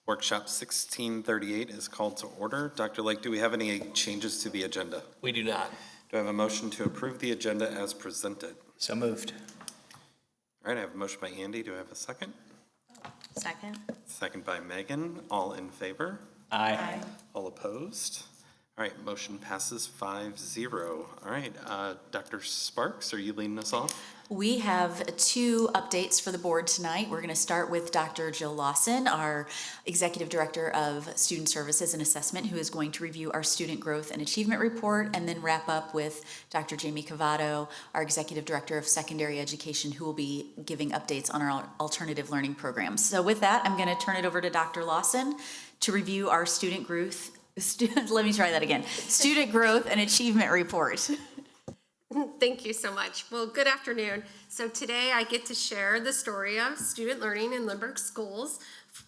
Workshop 1638 is called to order. Dr. Lake, do we have any changes to the agenda? We do not. Do I have a motion to approve the agenda as presented? So moved. All right, I have a motion by Andy. Do I have a second? Second. Second by Megan. All in favor? Aye. All opposed? All right, motion passes 5-0. All right, Dr. Sparks, are you leading us off? We have two updates for the board tonight. We're going to start with Dr. Jill Lawson, our Executive Director of Student Services and Assessment, who is going to review our Student Growth and Achievement Report, and then wrap up with Dr. Jamie Cavato, our Executive Director of Secondary Education, who will be giving updates on our alternative learning programs. So with that, I'm going to turn it over to Dr. Lawson to review our Student Growth and Achievement Report. Thank you so much. Well, good afternoon. So today I get to share the story of student learning in Lindbergh schools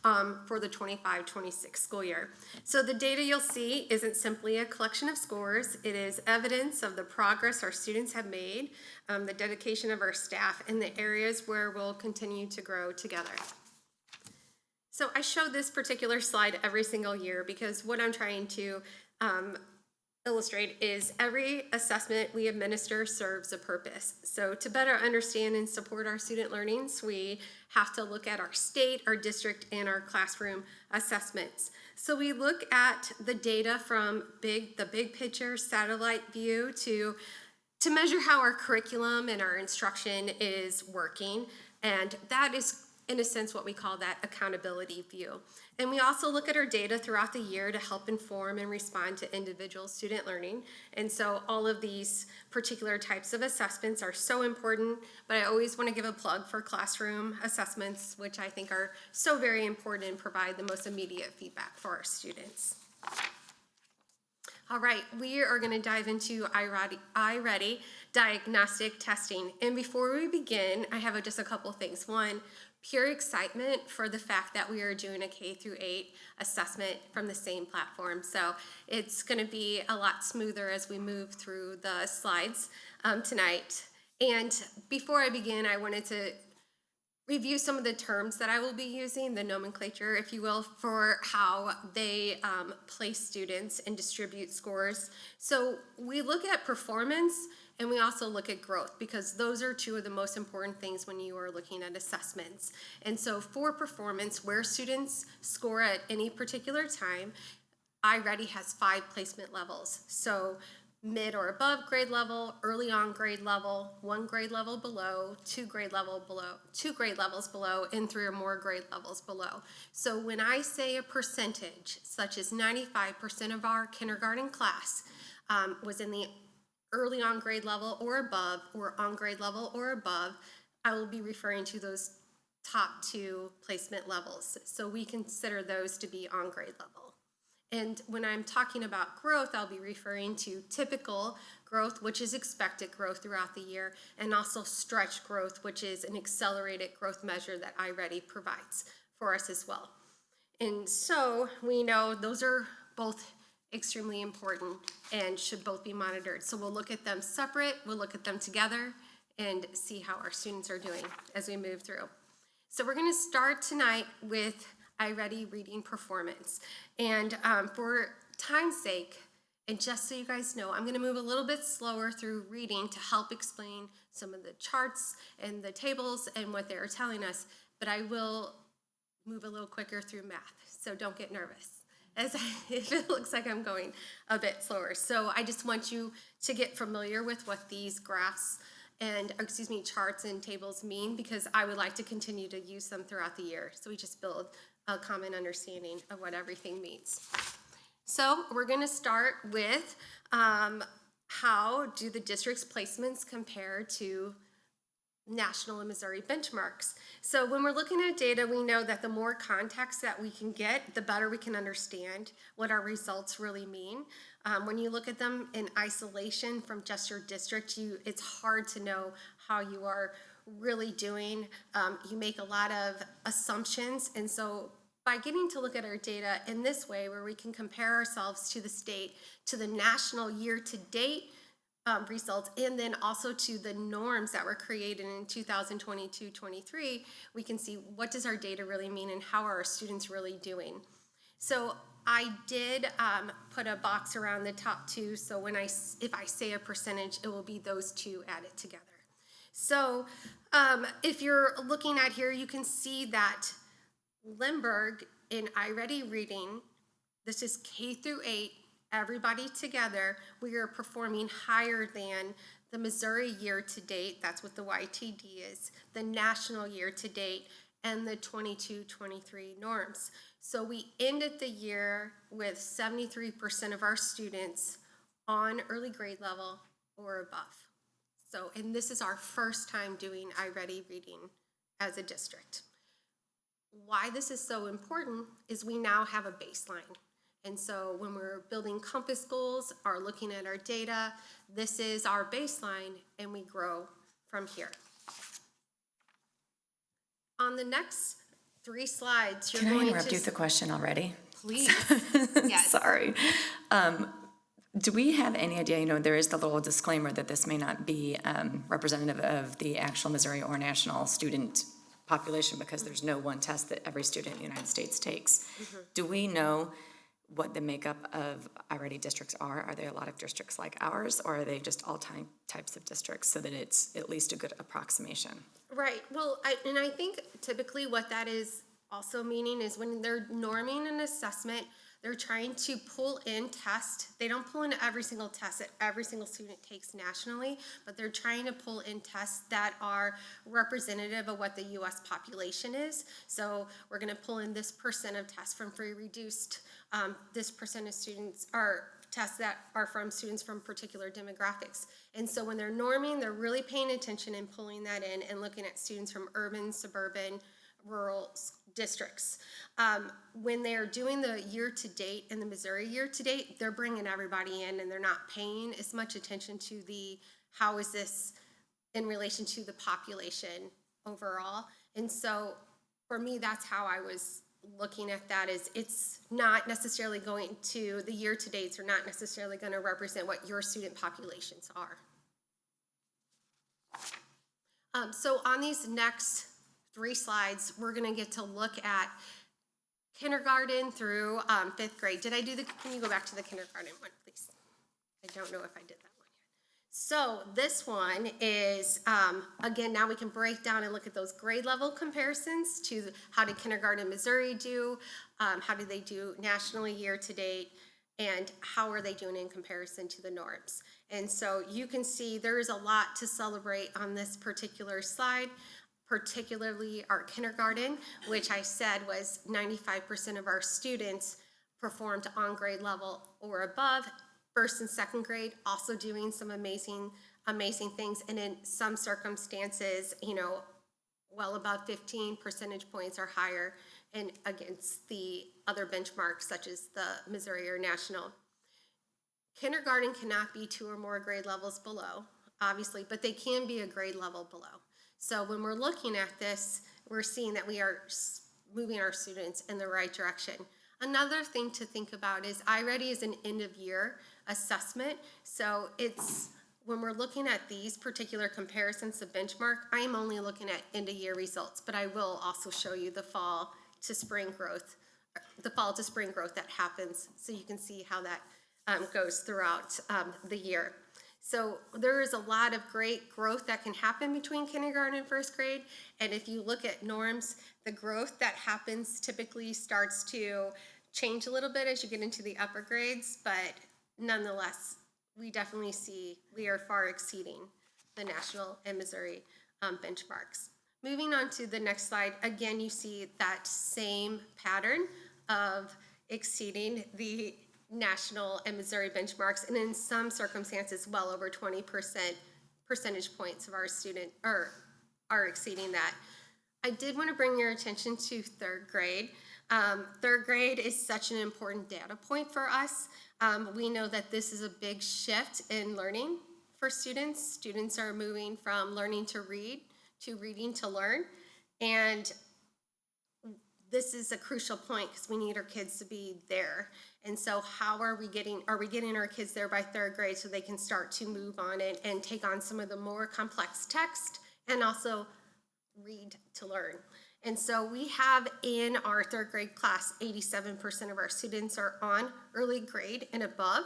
for the 25-26 school year. So the data you'll see isn't simply a collection of scores. It is evidence of the progress our students have made, the dedication of our staff, and the areas where we'll continue to grow together. So I show this particular slide every single year because what I'm trying to illustrate is every assessment we administer serves a purpose. So to better understand and support our student learnings, we have to look at our state, our district, and our classroom assessments. So we look at the data from the big picture satellite view to measure how our curriculum and our instruction is working, and that is in a sense what we call that accountability view. And we also look at our data throughout the year to help inform and respond to individual student learning. And so all of these particular types of assessments are so important, but I always want to give a plug for classroom assessments, which I think are so very important and provide the most immediate feedback for our students. All right, we are going to dive into iReady diagnostic testing. And before we begin, I have just a couple things. One, pure excitement for the fact that we are doing a K-8 assessment from the same platform. So it's going to be a lot smoother as we move through the slides tonight. And before I begin, I wanted to review some of the terms that I will be using, the nomenclature, if you will, for how they place students and distribute scores. So we look at performance and we also look at growth because those are two of the most important things when you are looking at assessments. And so for performance, where students score at any particular time, iReady has 5 placement levels. So mid or above grade level, early on grade level, 1 grade level below, 2 grade levels below, and 3 or more grade levels below. So when I say a percentage, such as 95% of our kindergarten class was in the early on grade level or above, or on grade level or above, I will be referring to those top 2 placement levels. So we consider those to be on grade level. And when I'm talking about growth, I'll be referring to typical growth, which is expected growth throughout the year, and also stretch growth, which is an accelerated growth measure that iReady provides for us as well. And so we know those are both extremely important and should both be monitored. So we'll look at them separate, we'll look at them together, and see how our students are doing as we move through. So we're going to start tonight with iReady reading performance. And for time's sake, and just so you guys know, I'm going to move a little bit slower through reading to help explain some of the charts and the tables and what they're telling us, but I will move a little quicker through math, so don't get nervous if it looks like I'm going a bit slower. So I just want you to get familiar with what these graphs and, charts and tables mean, because I would like to continue to use them throughout the year. So we just build a common understanding of what everything means. So we're going to start with how do the district's placements compare to national and Missouri benchmarks. So when we're looking at data, we know that the more context that we can get, the better we can understand what our results really mean. When you look at them in isolation from just your district, it's hard to know how you are really doing. You make a lot of assumptions, and so by getting to look at our data in this way, where we can compare ourselves to the state, to the national year-to-date results, and then also to the norms that were created in 2022-23, we can see what does our data really mean and how are our students really doing. So I did put a box around the top two, so if I say a percentage, it will be those two added together. So if you're looking at here, you can see that Lindbergh in iReady reading, this is K through 8, everybody together, we are performing higher than the Missouri year to date, that's what the YTD is, the national year to date, and the 22-23 norms. So we ended the year with 73% of our students on early grade level or above. So, and this is our first time doing iReady reading as a district. Why this is so important is we now have a baseline. And so when we're building compass goals or looking at our data, this is our baseline and we grow from here. On the next 3 slides, you're Can I going interrupt to... you with a question already? Please. Yes. Sorry. Do we have any idea, there is the little disclaimer that this may not be representative of the actual Missouri or national student population because there's no one test that every student in the United States takes. Mm-hmm. Do we know what the makeup of iReady districts are? Are there a lot of districts like ours, or are they just all types of districts so that it's at least a good approximation? Right. Well, I think typically what that is also meaning is when they're norming an assessment, they're trying to pull in tests. They don't pull in every single test that every single student takes nationally, but they're trying to pull in tests that are representative of what the U.S. population is. So we're going to pull in this percent of tests from free reduced, this percent of students are tests that are from students from particular demographics. And so when they're norming, they're really paying attention and pulling that in and looking at students from urban, suburban, rural districts. When they're doing the year-to-date and the Missouri year-to-date, they're bringing everybody in and they're not paying as much attention to how is this in relation to the population overall. And so for me, that's how I was looking at that, is it's not necessarily going to, the year-to-dates are not necessarily going to represent what your student populations are. So on these next 3 slides, we're going to get to look at kindergarten through 5th grade. Can you go back to the kindergarten one, please? I don't know if I did that one yet. So this one is, again, now we can break down and look at those grade level comparisons to how did kindergarten in Missouri do, how did they do nationally year to date, and how are they doing in comparison to the norms. And so you can see there is a lot to celebrate on this particular slide, particularly our kindergarten, which I said was 95% of our students performed on grade level or above. 1st and 2nd grade also doing some amazing things, and in some circumstances, well above 15 percentage points or higher, and against the other benchmarks such as the Missouri or national. Kindergarten cannot be 2 or more grade levels below, obviously, but they can be a grade level below. So when we're looking at this, we're seeing that we are moving our students in the right direction. Another thing to think about is iReady is an end-of-year assessment. So when we're looking at these particular comparisons to benchmark, I am only looking at end-of-year results, but I will also show you the fall to spring growth that happens, so you can see how that goes throughout the year. So there is a lot of great growth that can happen between kindergarten and 1st grade. And if you look at norms, the growth that happens typically starts to change a little bit as you get into the upper grades. But nonetheless, we definitely see we are far exceeding the national and Missouri benchmarks. Moving on to the next slide, again, you see that same pattern of exceeding the national and Missouri benchmarks, and in some circumstances, well over 20% percentage points of our student are exceeding that. I did want to bring your attention to 3rd grade. 3rd grade is such an important data point for us. We know that this is a big shift in learning for students. Students are moving from learning to read to reading to learn, and this is a crucial point because we need our kids to be there. And so how are we getting our kids there by third grade so they can start to move on and take on some of the more complex text and also read to learn. And so we have in our third grade class, 87% of our students are on early grade and above.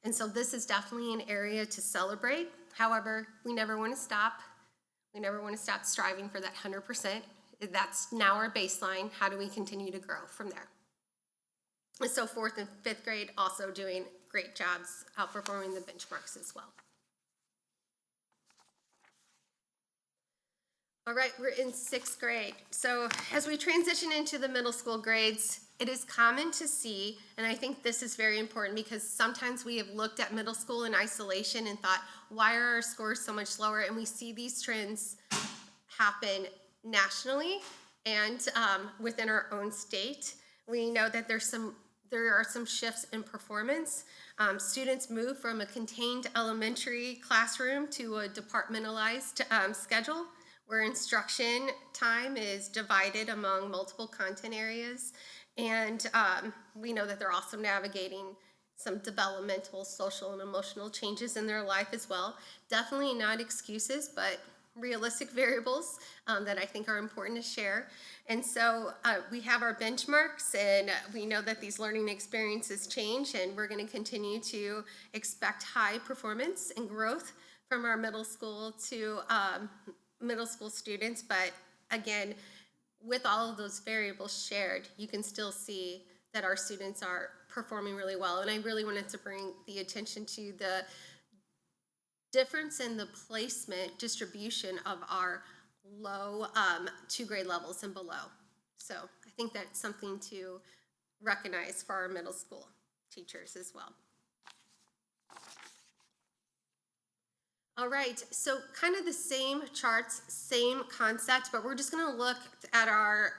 And so this is definitely an area to celebrate. However, we never want to stop. We never want to stop striving for that 100%. That's now our baseline. How do we continue to grow from there? And so fourth and fifth grade also doing great jobs, outperforming the benchmarks as well. All right, we're in sixth grade. So as we transition into the middle school grades, it is common to see, and I think this is very important because sometimes we have looked at middle school in isolation and thought, why are our scores so much lower? And we see these trends happen nationally and within our own state. We know that there are some shifts in performance. Students move from a contained elementary classroom to a departmentalized schedule where instruction time is divided among multiple content areas. And we know that they're also navigating some developmental, social, and emotional changes in their life as well. Definitely not excuses, but realistic variables that I think are important to share. And so we have our benchmarks, and we know that these learning experiences change, and we're going to continue to expect high performance and growth from our middle school students. But again, with all of those variables shared, you can still see that our students are performing really well. And I really wanted to bring the attention to the difference in the placement distribution of our low 2 grade levels and below. So I think that's something to recognize for our middle school teachers as well. All right, so kind of the same charts, same concept, but we're just gonna look at our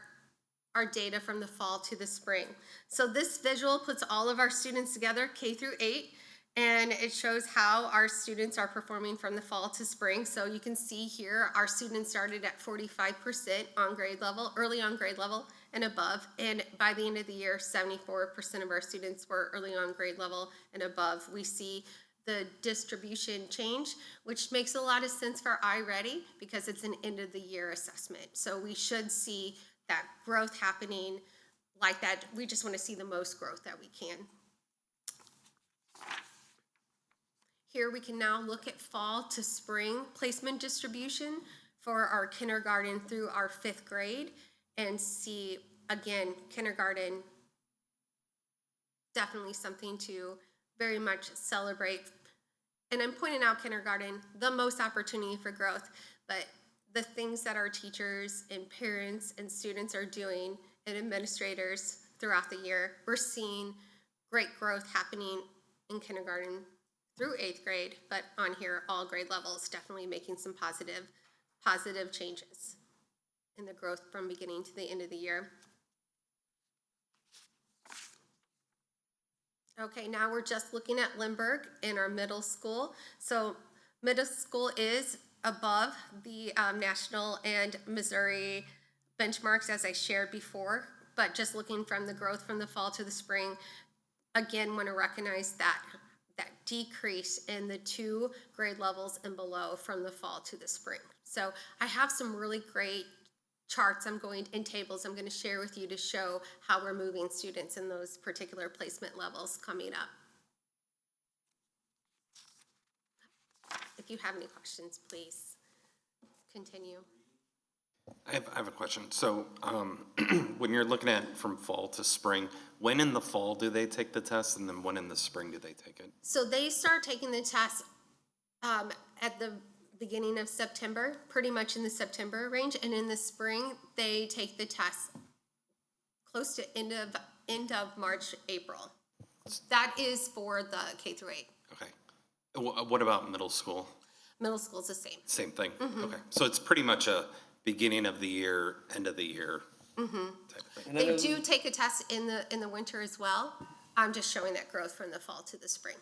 data from the fall to the spring. So this visual puts all of our students together, K through 8, and it shows how our students are performing from the fall to spring. So you can see here, our students started at 45% on grade level, early on grade level and above. And by the end of the year, 74% of our students were early on grade level and above. We see the distribution change, which makes a lot of sense for iReady because it's an end of the year assessment. So we should see that growth happening like that. We just want to see the most growth that we can. Here we can now look at fall to spring placement distribution for our kindergarten through our 5th grade and see, again, kindergarten, definitely something to very much celebrate. And I'm pointing out kindergarten, the most opportunity for growth, but the things that our teachers and parents and students are doing and administrators throughout the year, we're seeing great growth happening in kindergarten through 8th grade, but on here, all grade levels, definitely making some positive changes in the growth from beginning to the end of the year. Okay, now we're just looking at Lindbergh in our middle school. So middle school is above the national and Missouri benchmarks as I shared before, but just looking from the growth from the fall to the spring, again, want to recognize that decrease in the 2 grade levels and below from the fall to the spring. So I have some really great charts and tables I'm going to share with you to show how we're moving students in those particular placement levels coming up. If you have any questions, please continue. I have a question. So when you're looking at from fall to spring, when in the fall do they take the test, and then when in the spring do they take it? So they start taking the test at the beginning of September, pretty much in the September range, and in the spring they take the test close to end of March, April. That is for the K through 8. Okay. What about middle school? Middle school is the same. Same thing? Mm-hmm. Okay. So it's pretty much a beginning of the year, end of the year type of thing. They do take a test in the winter as well. I'm just showing that growth from the fall to the spring.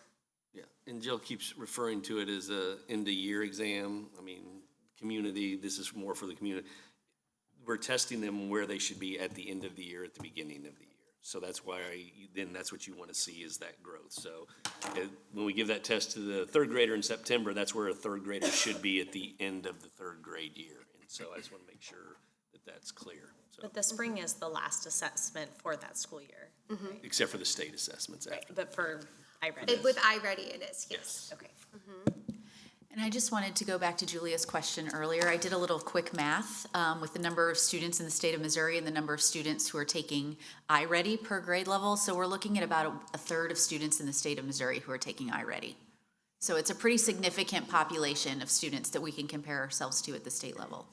Yeah, and Jill keeps referring to it as a end-of-year exam. I mean, community, this is more for the community. we're testing them where they should be at the end of the year, at the beginning of the year. So that's why, then that's what you want to see is that growth. So when we give that test to the third grader in September, that's where a third grader should be at the end of the third grade year. And so I just want to make sure that that's clear. So, But the spring is the last assessment for that school year, except for the state assessments after. but for iReady. With iReady it is, yes. Okay. And I just wanted to go back to Julia's question earlier. I did a little quick math with the number of students in the state of Missouri and the number of students who are taking iReady per grade level. So we're looking at about a third of students in the state of Missouri who are taking iReady. So it's a pretty significant population of students that we can compare ourselves to at the state level.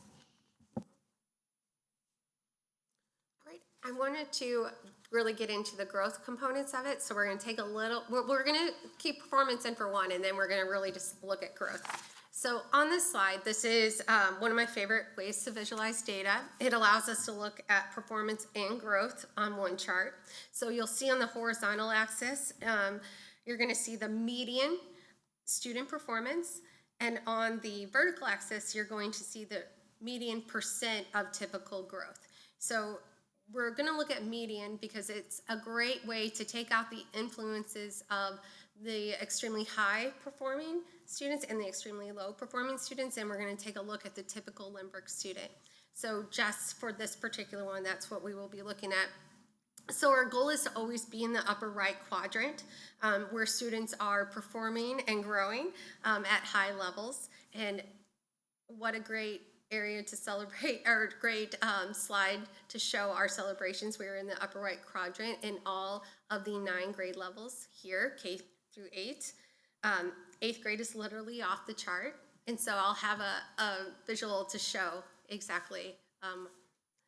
Right. I wanted to really get into the growth components of it, so we're gonna take a little, we're gonna keep performance in for one, and then we're gonna really just look at growth. So on this slide, this is one of my favorite ways to visualize data. It allows us to look at performance and growth on one chart. So you'll see on the horizontal axis, you're gonna see the median student performance, and on the vertical axis, you're going to see the median percent of typical growth. So we're going to look at median because it's a great way to take out the influences of the extremely high performing students and the extremely low performing students, and we're going to take a look at the typical Lindbergh student. So just for this particular one, that's what we will be looking at. So our goal is to always be in the upper right quadrant where students are performing and growing at high levels. And what a great area to celebrate, or great slide to show our celebrations. We're in the upper right quadrant in all of the 9 grade levels here, K through 8. 8th grade is literally off the chart. And so I'll have a visual to show exactly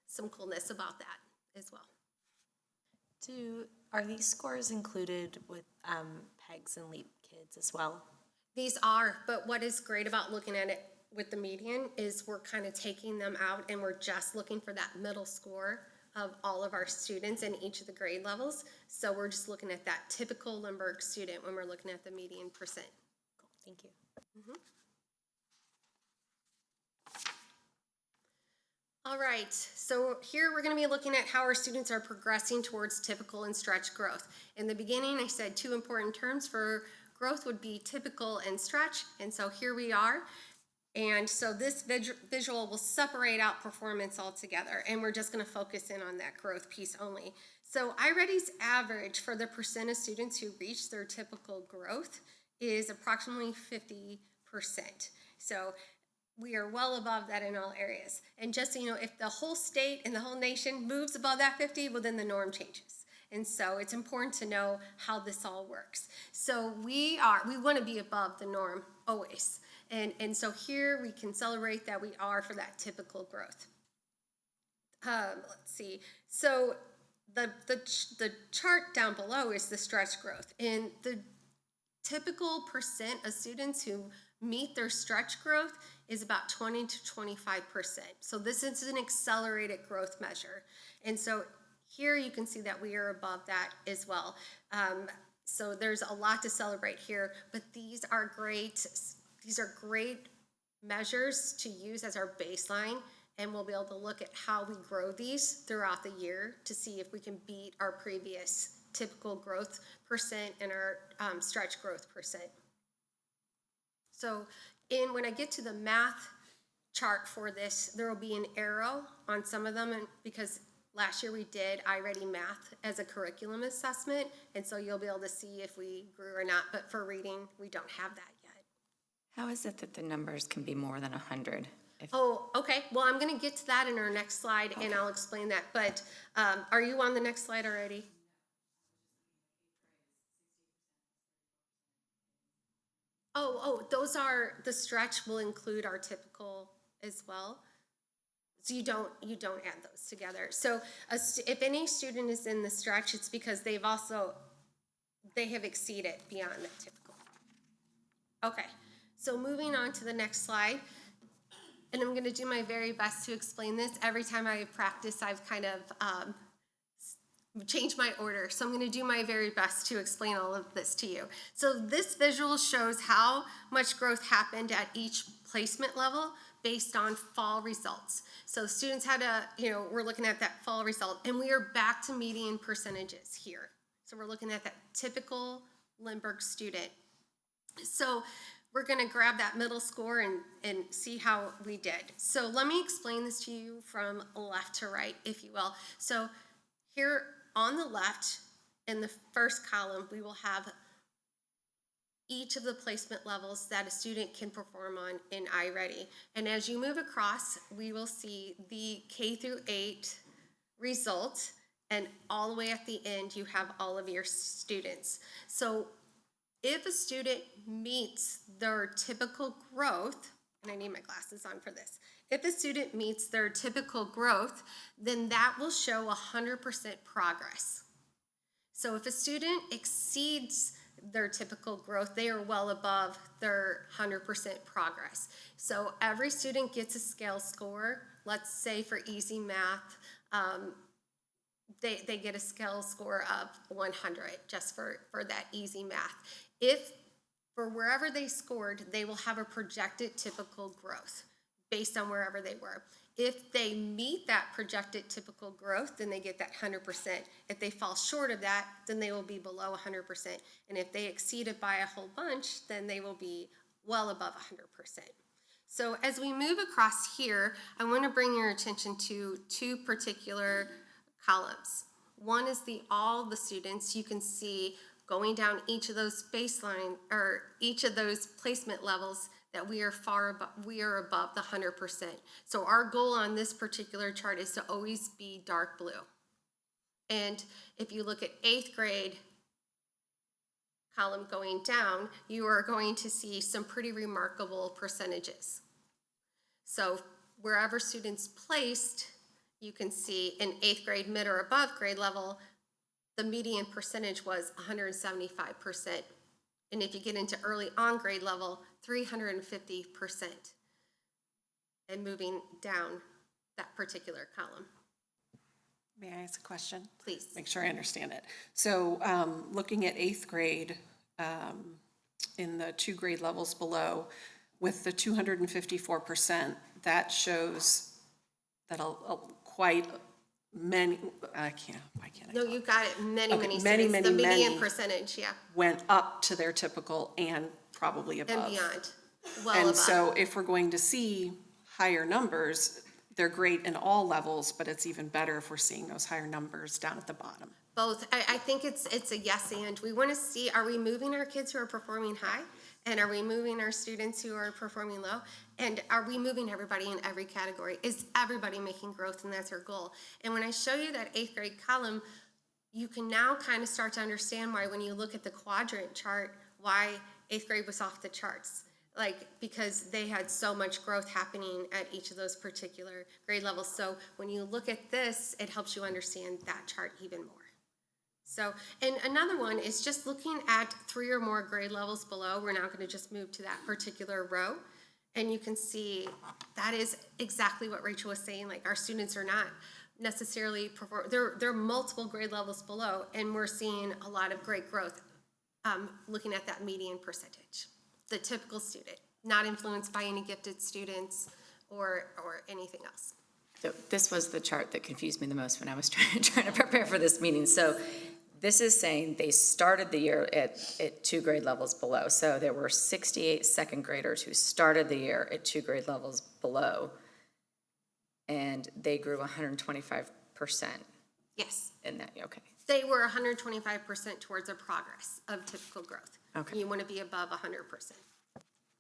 some coolness about that as well. Are these scores included with PEGs and LEAP kids as well? These are, but what is great about looking at it with the median is we're kind of taking them out and we're just looking for that middle score of all of our students in each of the grade levels. So we're just looking at that typical Lindbergh student when we're looking at the median percent. Cool, thank you. All right, so here we're going to be looking at how our students are progressing towards typical and stretch growth. In the beginning, I said 2 important terms for growth would be typical and stretch, and so here we are. And so this visual will separate out performance altogether, and we're just going to focus in on that growth piece only. So iReady's average for the percent of students who reach their typical growth is approximately 50%. So we are well above that in all areas. And just so you know, if the whole state and the whole nation moves above that 50, well, then the norm changes. And so it's important to know how this all works. So we want to be above the norm always. And so here we can celebrate that we are for that typical growth. Let's see. So the chart down below is the stretch growth. And the typical percent of students who meet their stretch growth is about 20 to 25%. So this is an accelerated growth measure. And so here you can see that we are above that as well. So there's a lot to celebrate here, but these are great measures to use as our baseline, and we'll be able to look at how we grow these throughout the year to see if we can beat our previous typical growth percent and our stretch growth percent. So when I get to the math chart for this, there will be an arrow on some of them, and because last year we did iReady Math as a curriculum assessment, and so you'll be able to see if we grew or not, but for reading, we don't have that yet. How is it that the numbers can be more than 100? Oh, okay. Well, I'm going to get to that in our next slide, and I'll explain that. But are you on the next slide already? Those are, the stretch will include our typical as well. So you don't add those together. So if any student is in the stretch, it's because they have exceeded beyond the typical. Okay. So moving on to the next slide, and I'm going to do my very best to explain this. Every time I practice, I've kind of changed my order. So I'm going to do my very best to explain all of this to you. So this visual shows how much growth happened at each placement level based on fall results. So students had we're looking at that fall result, and we are back to median percentages here. So we're looking at that typical Lindbergh student. So we're gonna grab that middle score and see how we did. So let me explain this to you from left to right, if you will. So here on the left, in the first column, we will have each of the placement levels that a student can perform on in iReady. And as you move across, we will see the K through 8 result, and all the way at the end, you have all of your students. So if a student meets their typical growth, and I need my glasses on for this, if a student meets their typical growth, then that will show 100% progress. So if a student exceeds their typical growth, they are well above their 100% progress. So every student gets a scale score. Let's say for easy math, they get a scale score of 100 just for that easy math. If for wherever they scored, they will have a projected typical growth based on wherever they were. If they meet that projected typical growth, then they get that 100%. If they fall short of that, then they will be below 100%. And if they exceed it by a whole bunch, then they will be well above 100%. So as we move across here, I want to bring your attention to two particular columns. One is all the students. You can see going down each of those baseline or each of those placement levels that we are above the 100%. So our goal on this particular chart is to always be dark blue. And if you look at 8th grade column going down, you are going to see some pretty remarkable percentages. So wherever students placed, you can see in 8th grade mid or above grade level, the median percentage was 175%. And if you get into early on grade level, 350%. And moving down that particular column. May I ask a question? Please. Make sure I understand it. So looking at 8th grade, in the 2 grade levels below, with the 254%, that shows that quite many, I can't. No, you got it. Many Okay, students. many, the median many. percentage, yeah, Went up to their typical and probably above. and beyond. Well And above. so if we're going to see higher numbers, they're great in all levels, but it's even better if we're seeing those higher numbers down at the bottom. Both. I think it's a yes and. We want to see, are we moving our kids who are performing high? And are we moving our students who are performing low? And are we moving everybody in every category? Is everybody making growth? And that's our goal. And when I show you that 8th grade column, you can now kind of start to understand why when you look at the quadrant chart, why 8th grade was off the charts. Because they had so much growth happening at each of those particular grade levels. So when you look at this, it helps you understand that chart even more. So, and another one is just looking at 3 or more grade levels below. We're now going to just move to that particular row. And you can see that is exactly what Rachel was saying. Our students are not necessarily there are multiple grade levels below, and we're seeing a lot of great growth looking at that median percentage. The typical student, not influenced by any gifted students or anything else. So this was the chart that confused me the most when I was trying to prepare for this meeting. So this is saying they started the year at 2 grade levels below. So there were 68 second graders who started the year at 2 grade levels below, and they grew 125% Yes. in that, okay. They were 125% towards a progress of typical growth. Okay. You want to be above 100%.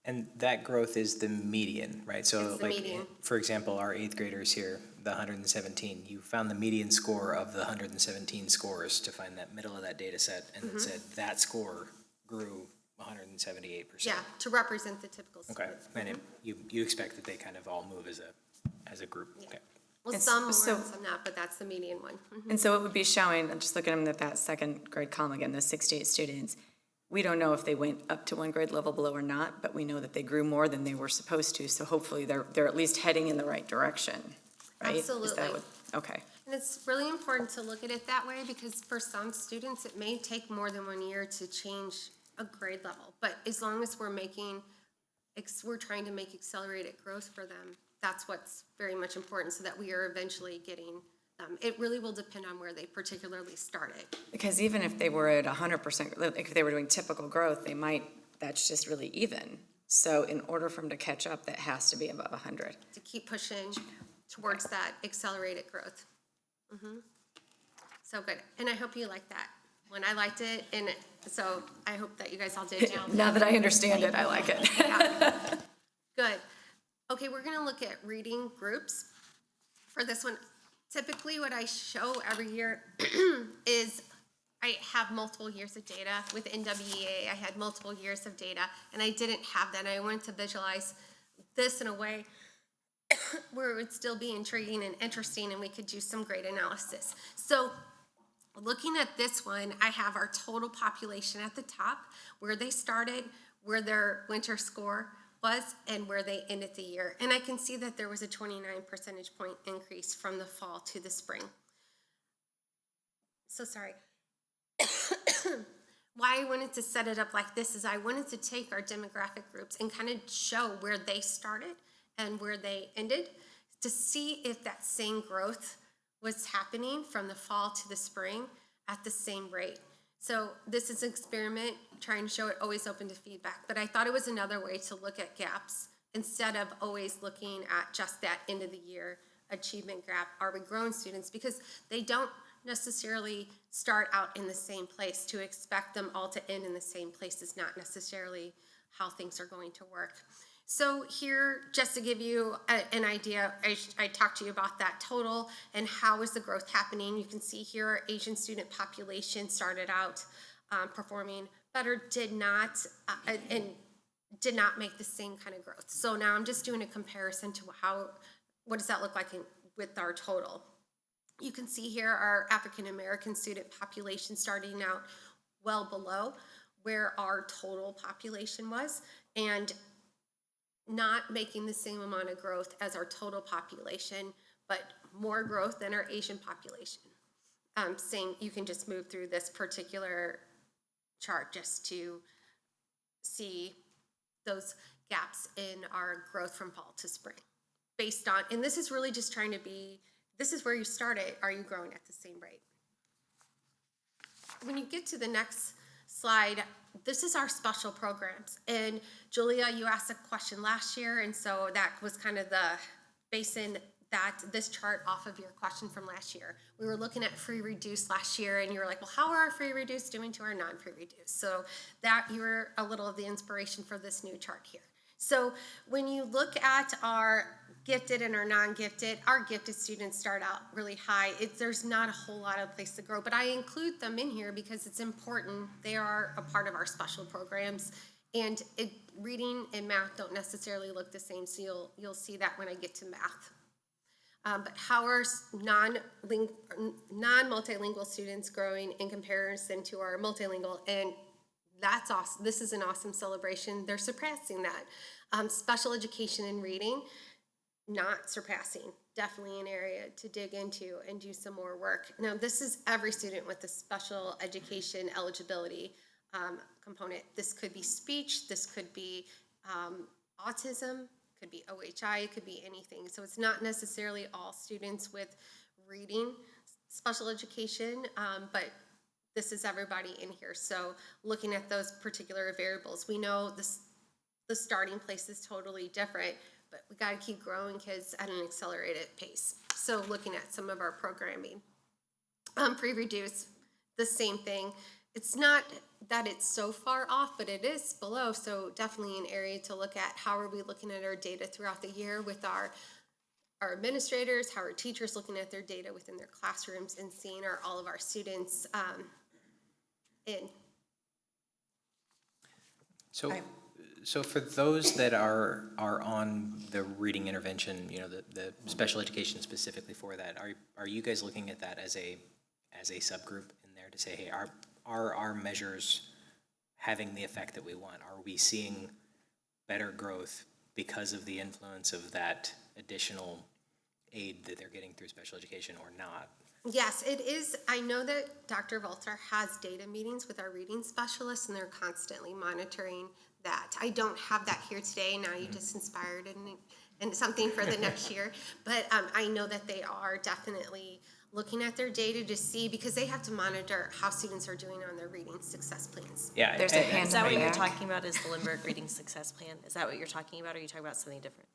And that growth is the median, right? So It's the median. for example, our 8th graders here, the 117, you found the median score of the 117 scores to find that middle of that data set, and it said that score grew 178%. Yeah, to represent the typical Okay, student. and you expect that they kind of all move as a group, okay. Well, And some more so- and some not, but that's the median one. Mhm. And so it would be showing, I'm just looking at that second grade column again, those 68 students. We don't know if they went up to 1 grade level below or not, but we know that they grew more than they were supposed to. So hopefully they're at least heading in the right direction, right? Is that Absolutely. what- Okay. And it's really important to look at it that way because for some students, it may take more than 1 year to change a grade level. But as long as we're making we're trying to make accelerated growth for them. That's what's very much important, so that we are eventually getting them. It really will depend on where they particularly started. Because even if they were at 100%, like if they were doing typical growth, that's just really even. So in order for them to catch up, that has to be above 100. To keep pushing towards that accelerated growth. So good, and I hope you like that. When I liked it, and so I hope that you guys all did too. Now that I understand it, I like it. Good. Okay, we're gonna look at reading groups for this one. Typically, what I show every year is I have multiple years of data. With NWEA, I had multiple years of data, and I didn't have that. I wanted to visualize this in a way where it would still be intriguing and interesting, and we could do some great analysis. So looking at this one, I have our total population at the top, where they started, where their winter score was, and where they ended the year. And I can see that there was a 29 percentage point increase from the fall to the spring. So sorry. Why I wanted to set it up like this is I wanted to take our demographic groups and kind of show where they started and where they ended to see if that same growth was happening from the fall to the spring at the same rate. So this is an experiment, trying to show it always open to feedback, but I thought it was another way to look at gaps instead of always looking at just that end of the year achievement gap. Are we growing students? Because they don't necessarily start out in the same place. To expect them all to end in the same place is not necessarily how things are going to work. So here, just to give you an idea, I talked to you about that total and how is the growth happening. You can see here our Asian student population started out performing better, did not make the same kind of growth. So now I'm just doing a comparison to what does that look like with our total. You can see here our African American student population starting out well below where our total population was, and not making the same amount of growth as our total population, but more growth than our Asian population. You can just move through this particular chart just to see those gaps in our growth from fall to spring. Based on, and this is really just trying to be, this is where you started, are you growing at the same rate? When you get to the next slide, this is our special programs. And Julia, you asked a question last year, and so that was kind of the basing this chart off of your question from last year. We were looking at free reduced last year, and you were like, well, how are our free reduced doing to our non-free reduced? So that you were a little of the inspiration for this new chart here. So when you look at our gifted and our non-gifted, our gifted students start out really high. There's not a whole lot of place to grow, but I include them in here because it's important. They are a part of our special programs, and reading and math don't necessarily look the same, so you'll see that when I get to math. But how are non-multilingual students growing in comparison to our multilingual? And that's awesome. This is an awesome celebration. They're surpassing that. Special education and reading, not surpassing. Definitely an area to dig into and do some more work. Now, this is every student with a special education eligibility component. This could be speech, this could be autism, could be OHI, it could be anything. So it's not necessarily all students with reading special education, but this is everybody in here. So looking at those particular variables, we know the starting place is totally different, but we got to keep growing kids at an accelerated pace. So looking at some of our programming. Pre-reduce, the same thing. It's not that it's so far off, but it is below, so definitely an area to look at. How are we looking at our data throughout the year with our administrators? How are teachers looking at their data within their classrooms and seeing all of our students in? So for those that are on the reading intervention, you know, the special education specifically for that, are you guys looking at that as a subgroup in there to say, hey, are our measures having the effect that we want? Are we seeing better growth because of the influence of that additional aid that they're getting through special education or not? Yes, it is. I know that Dr. Volter has data meetings with our reading specialists, and they're constantly monitoring that. I don't have that here today. Now you just inspired and something for the next year. But I know that they are definitely looking at their data to see, because they have to monitor how students are doing on their reading success plans. Yeah. There's a hand Is that what in the you're back. talking about, is the Lindbergh Reading Success Plan? Is that what you're talking about, or are you talking about something different?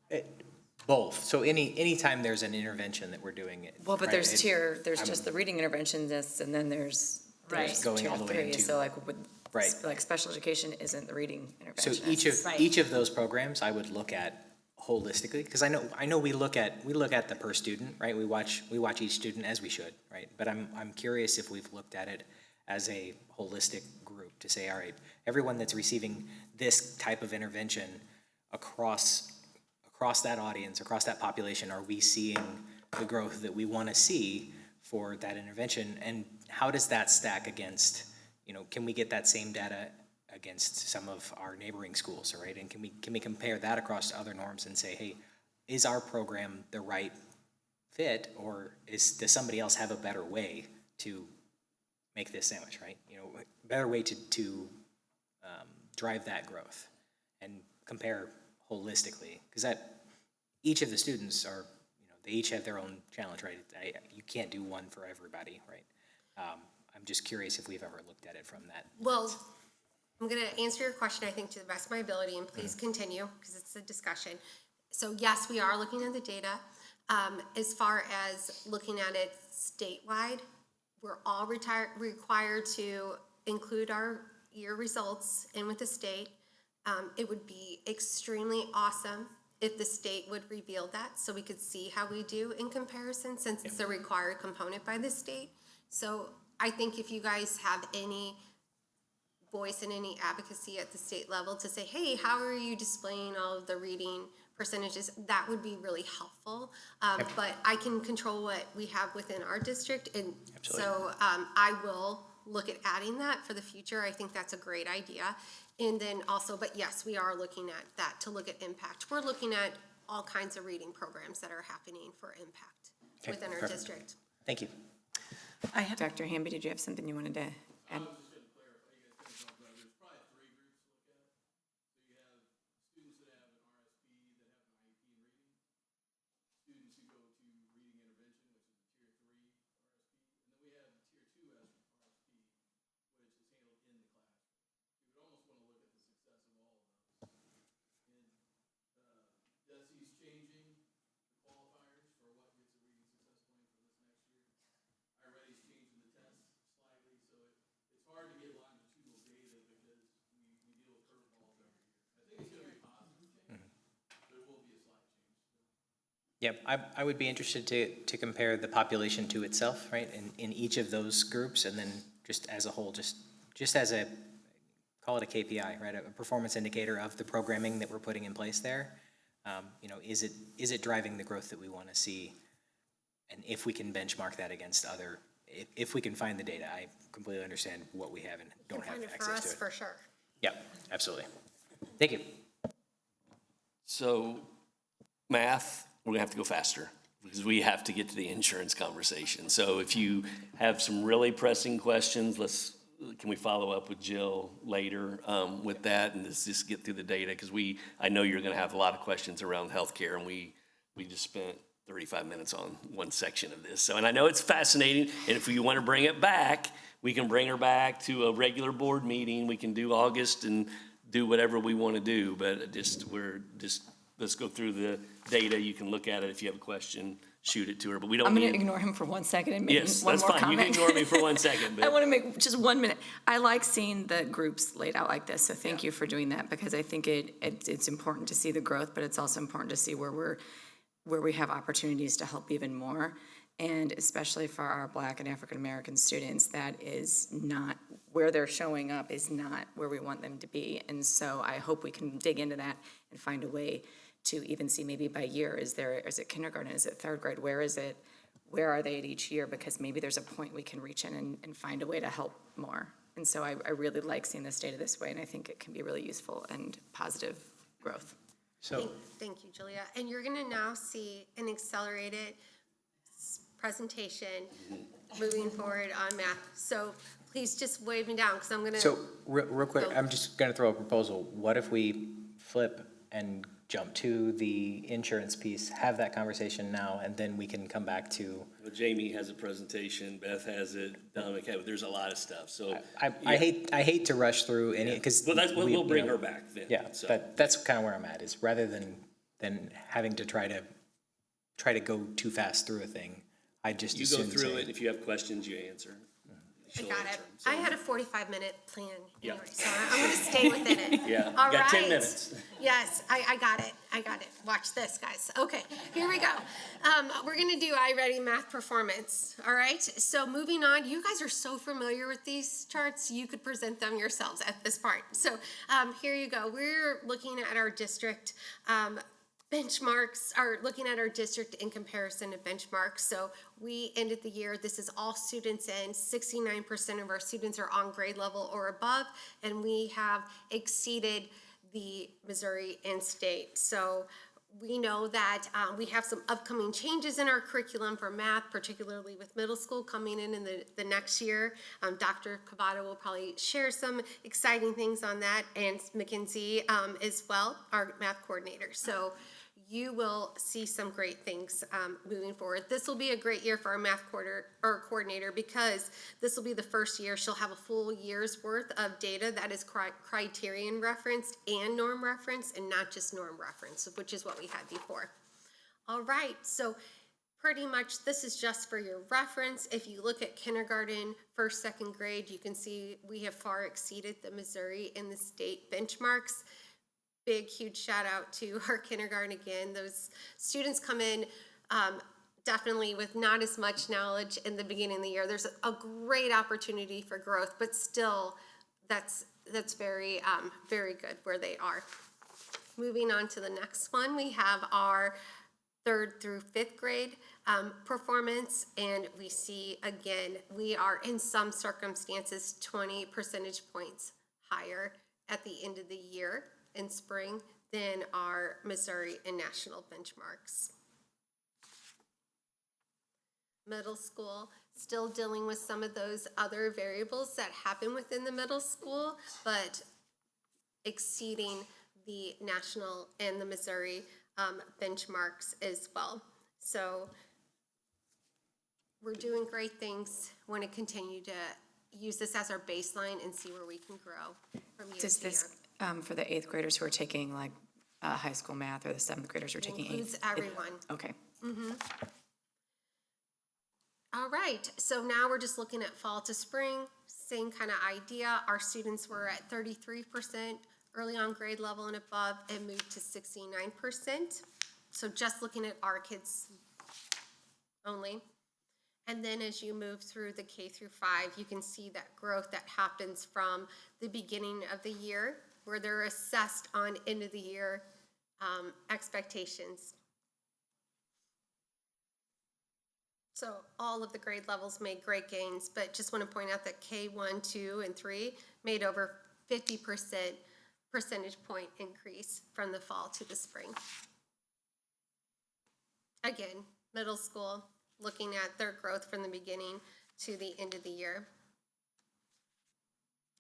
Both. So anytime there's an intervention that we're doing it. Well, but right, there's it- there's just the reading interventionists, and then there's Right. Going tier all the way three. into- So like with, Right. like special education isn't the reading So interventionist. Right. each of those programs I would look at holistically, because I know we look at the per student, right? We watch each student, as we should, right? But I'm curious if we've looked at it as a holistic group to say, all right, everyone that's receiving this type of intervention across that audience, across that population, are we seeing the growth that we want to see for that intervention? And how does that stack against, can we get that same data against some of our neighboring schools, right? And can we compare that across to other norms and say, hey, is our program the right fit, or does somebody else have a better way to make this sandwich, right? Better way to drive that growth and compare holistically, because each of the students are, they each have their own challenge, right? You can't do one for everybody, right? I'm just curious if we've ever looked at it from that. Well, I'm going to answer your question, I think, to the best of my ability, and please continue, because it's a discussion. So yes, we are looking at the data. As far as looking at it statewide, we're all required to include our year results in with the state. It would be extremely awesome if the state would reveal that, so we could see how we do in comparison, since it's a required component by the state. So I think if you guys have any voice and any advocacy at the state level to say, hey, how are you displaying all of the reading percentages, that would be really helpful. But I can control what we have within our district, and so I will look at adding that for the future. I think that's a great idea. And then also, but yes, we are looking at that to look at impact. We're looking at all kinds of reading programs that are happening for impact within our perfect. district. Thank you. Dr. Hamby, did you have something you wanted to add? Yep, I would be interested to compare the population to itself, right, in each of those groups, and then just as a whole, just as a, call it a KPI, right, a performance indicator of the programming that we're putting in place there. Is it driving the growth that we want to see? And if we can benchmark that against other, if we can find the data, I completely understand what we have and don't have Find it for access to us, it. for sure. Yep, absolutely. Thank you. So math, we're gonna have to go faster because we have to get to the insurance conversation. So if you have some really pressing questions, can we follow up with Jill later with that, and let's just get through the data, because I know you're gonna have a lot of questions around healthcare, and we just spent 35 minutes on one section of this. So, and I know it's fascinating, and if you want to bring it back, we can bring her back to a regular board meeting. We can do August and do whatever we want to do, but let's go through the data. You can look at it. If you have a question, shoot it to her, but we don't I'm going to need. ignore him for 1 second and make Yes, one that's more fine. comment. You can ignore me for 1 second, I but want to make just 1 minute. I like seeing the groups laid out like this, so thank you for doing that, because I think it's important to see the growth, but it's also important to see where we have opportunities to help even more. And especially for our Black and African American students, that is not, where they're showing up is not where we want them to be. And so I hope we can dig into that and find a way to even see maybe by year, is it kindergarten, is it third grade, where are they at each year? Because maybe there's a point we can reach in and find a way to help more. And so I really like seeing this data this way, and I think it can be really useful and positive growth. So, Thank you, Julia. And you're gonna now see an accelerated presentation moving forward on math. So please just wave me down, because I'm gonna. So, real quick, Go. I'm just gonna throw a proposal. What if we flip and jump to the insurance piece, have that conversation now, and then we can come back to, Well, Jamie has a presentation, Beth has it, Dominic has it, there's a lot of stuff, so. I hate to rush through any, because. Well, that's, we'll bring her back then. Yeah, so. that's kind of where I'm at, is rather than having to try to go too fast through a thing, I just You as go soon through say. it, if you have questions, you answer. I She'll got answer it. 'em. So- I had a 45-minute plan Yeah. anyway, so I'm gonna stay within it. Yeah, All got 10 right. minutes. Yes, I got it. I got it. Watch this, guys. Okay, here we go. We're gonna do iReady math performance, all right? So moving on, you guys are so familiar with these charts, you could present them yourselves at this part. So here you go. We're looking at our district benchmarks, are looking at our district in comparison to benchmarks. So we ended the year, this is all students in, 69% of our students are on grade level or above, and we have exceeded the Missouri in-state. So we know that we have some upcoming changes in our curriculum for math, particularly with middle school coming in the next year. Dr. Cavada will probably share some exciting things on that, and Mackenzie as well, our math coordinator. So you will see some great things moving forward. This will be a great year for our math coordinator, because this will be the first year she'll have a full year's worth of data that is criterion referenced and norm referenced, and not just norm referenced, which is what we had before. All right, so pretty much this is just for your reference. If you look at kindergarten, first, second grade, you can see we have far exceeded the Missouri and the state benchmarks. Big, huge shout out to our kindergarten again. Those students come in definitely with not as much knowledge in the beginning of the year. There's a great opportunity for growth, but still that's very, very good where they are. Moving on to the next one, we have our 3rd through 5th grade performance, and we see again, we are in some circumstances 20 percentage points higher at the end of the year in spring than our Missouri and national benchmarks. Middle school, still dealing with some of those other variables that happen within the middle school, but exceeding the national and the Missouri benchmarks as well. So we're doing great things. Want to continue to use this as our baseline and see where we can grow from year Does to year. this, for the 8th graders who are taking like high school math, or the 7th graders who are taking 8th? Includes everyone. Okay. All right, so now we're just looking at fall to spring, same kind of idea. Our students were at 33% early on grade level and above, and moved to 69%. So just looking at our kids only. And then as you move through the K through 5, you can see that growth that happens from the beginning of the year, where they're assessed on end of the year expectations. So all of the grade levels made great gains, but just want to point out that K1, 2, and 3 made over 50% percentage point increase from the fall to the spring. Again, middle school, looking at their growth from the beginning to the end of the year.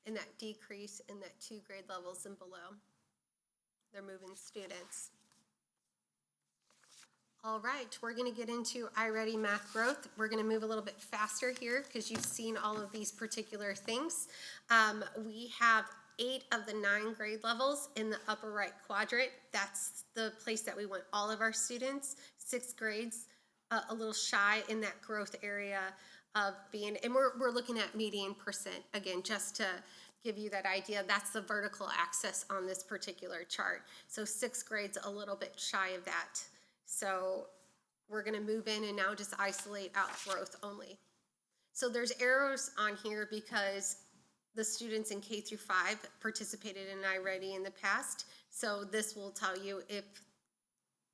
And that decrease in that 2 grade levels and below. They're moving students. All right, we're gonna get into iReady math growth. We're gonna move a little bit faster here because you've seen all of these particular things. We have 8 of the 9 grade levels in the upper right quadrant. That's the place that we want all of our students. 6th grades, a little shy in that growth area of being, and we're looking at median percent, again, just to give you that idea. That's the vertical axis on this particular chart. So 6th grade's a little bit shy of that. So we're gonna move in and now just isolate out growth only. So there's arrows on here because the students in K through 5 participated in iReady in the past. So this will tell you if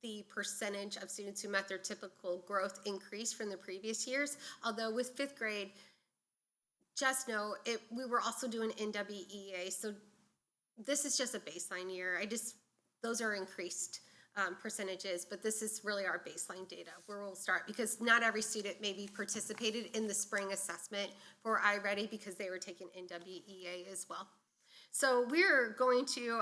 the percentage of students who met their typical growth increased from the previous years. Although with 5th grade, just know we were also doing NWEA. So this is just a baseline year. Those are increased percentages, but this is really our baseline data where we'll start, because not every student maybe participated in the spring assessment for iReady because they were taking NWEA as well. So we're going to,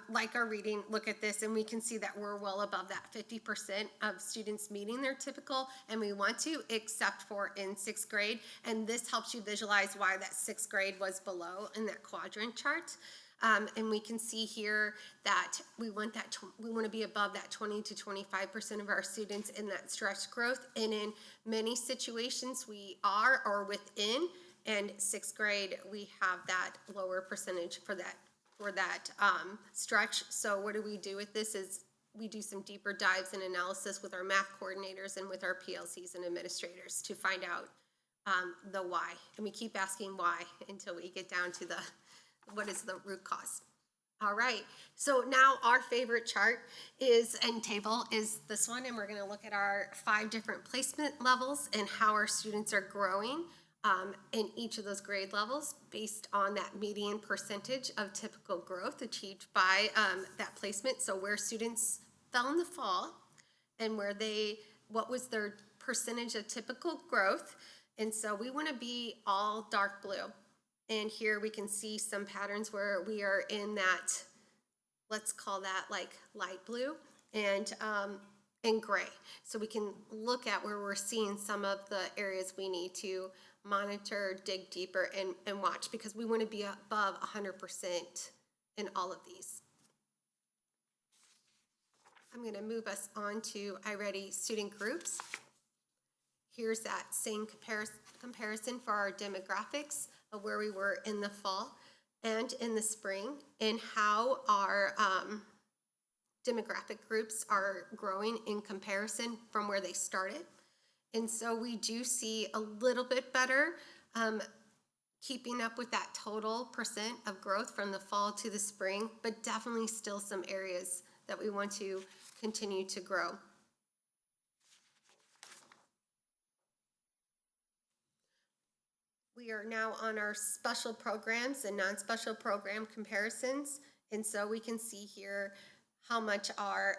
like our reading, look at this, and we can see that we're well above that 50% of students meeting their typical, and we want to, except for in sixth grade. And this helps you visualize why that sixth grade was below in that quadrant chart. And we can see here that we want to be above that 20 to 25% of our students in that stretch growth. And in many situations, we are or within. And sixth grade, we have that lower percentage for that stretch. So what do we do with this is we do some deeper dives and analysis with our math coordinators and with our PLCs and administrators to find out the why. And we keep asking why until we get down to what is the root cause. All right, so now our favorite chart and table is this one, and we're gonna look at our 5 different placement levels and how our students are growing in each of those grade levels based on that median percentage of typical growth achieved by that placement. So where students fell in the fall and what was their percentage of typical growth. And so we want to be all dark blue. And here we can see some patterns where we are in that, let's call that like light blue and gray. So we can look at where we're seeing some of the areas we need to monitor, dig deeper, and watch, because we want to be above 100% in all of these. I'm going to move us on to iReady student groups. Here's that same comparison for our demographics of where we were in the fall and in the spring, and how our demographic groups are growing in comparison from where they started. And so we do see a little bit better keeping up with that total percent of growth from the fall to the spring, but definitely still some areas that we want to continue to grow. We are now on our special programs and non-special program comparisons. And so we can see here how much our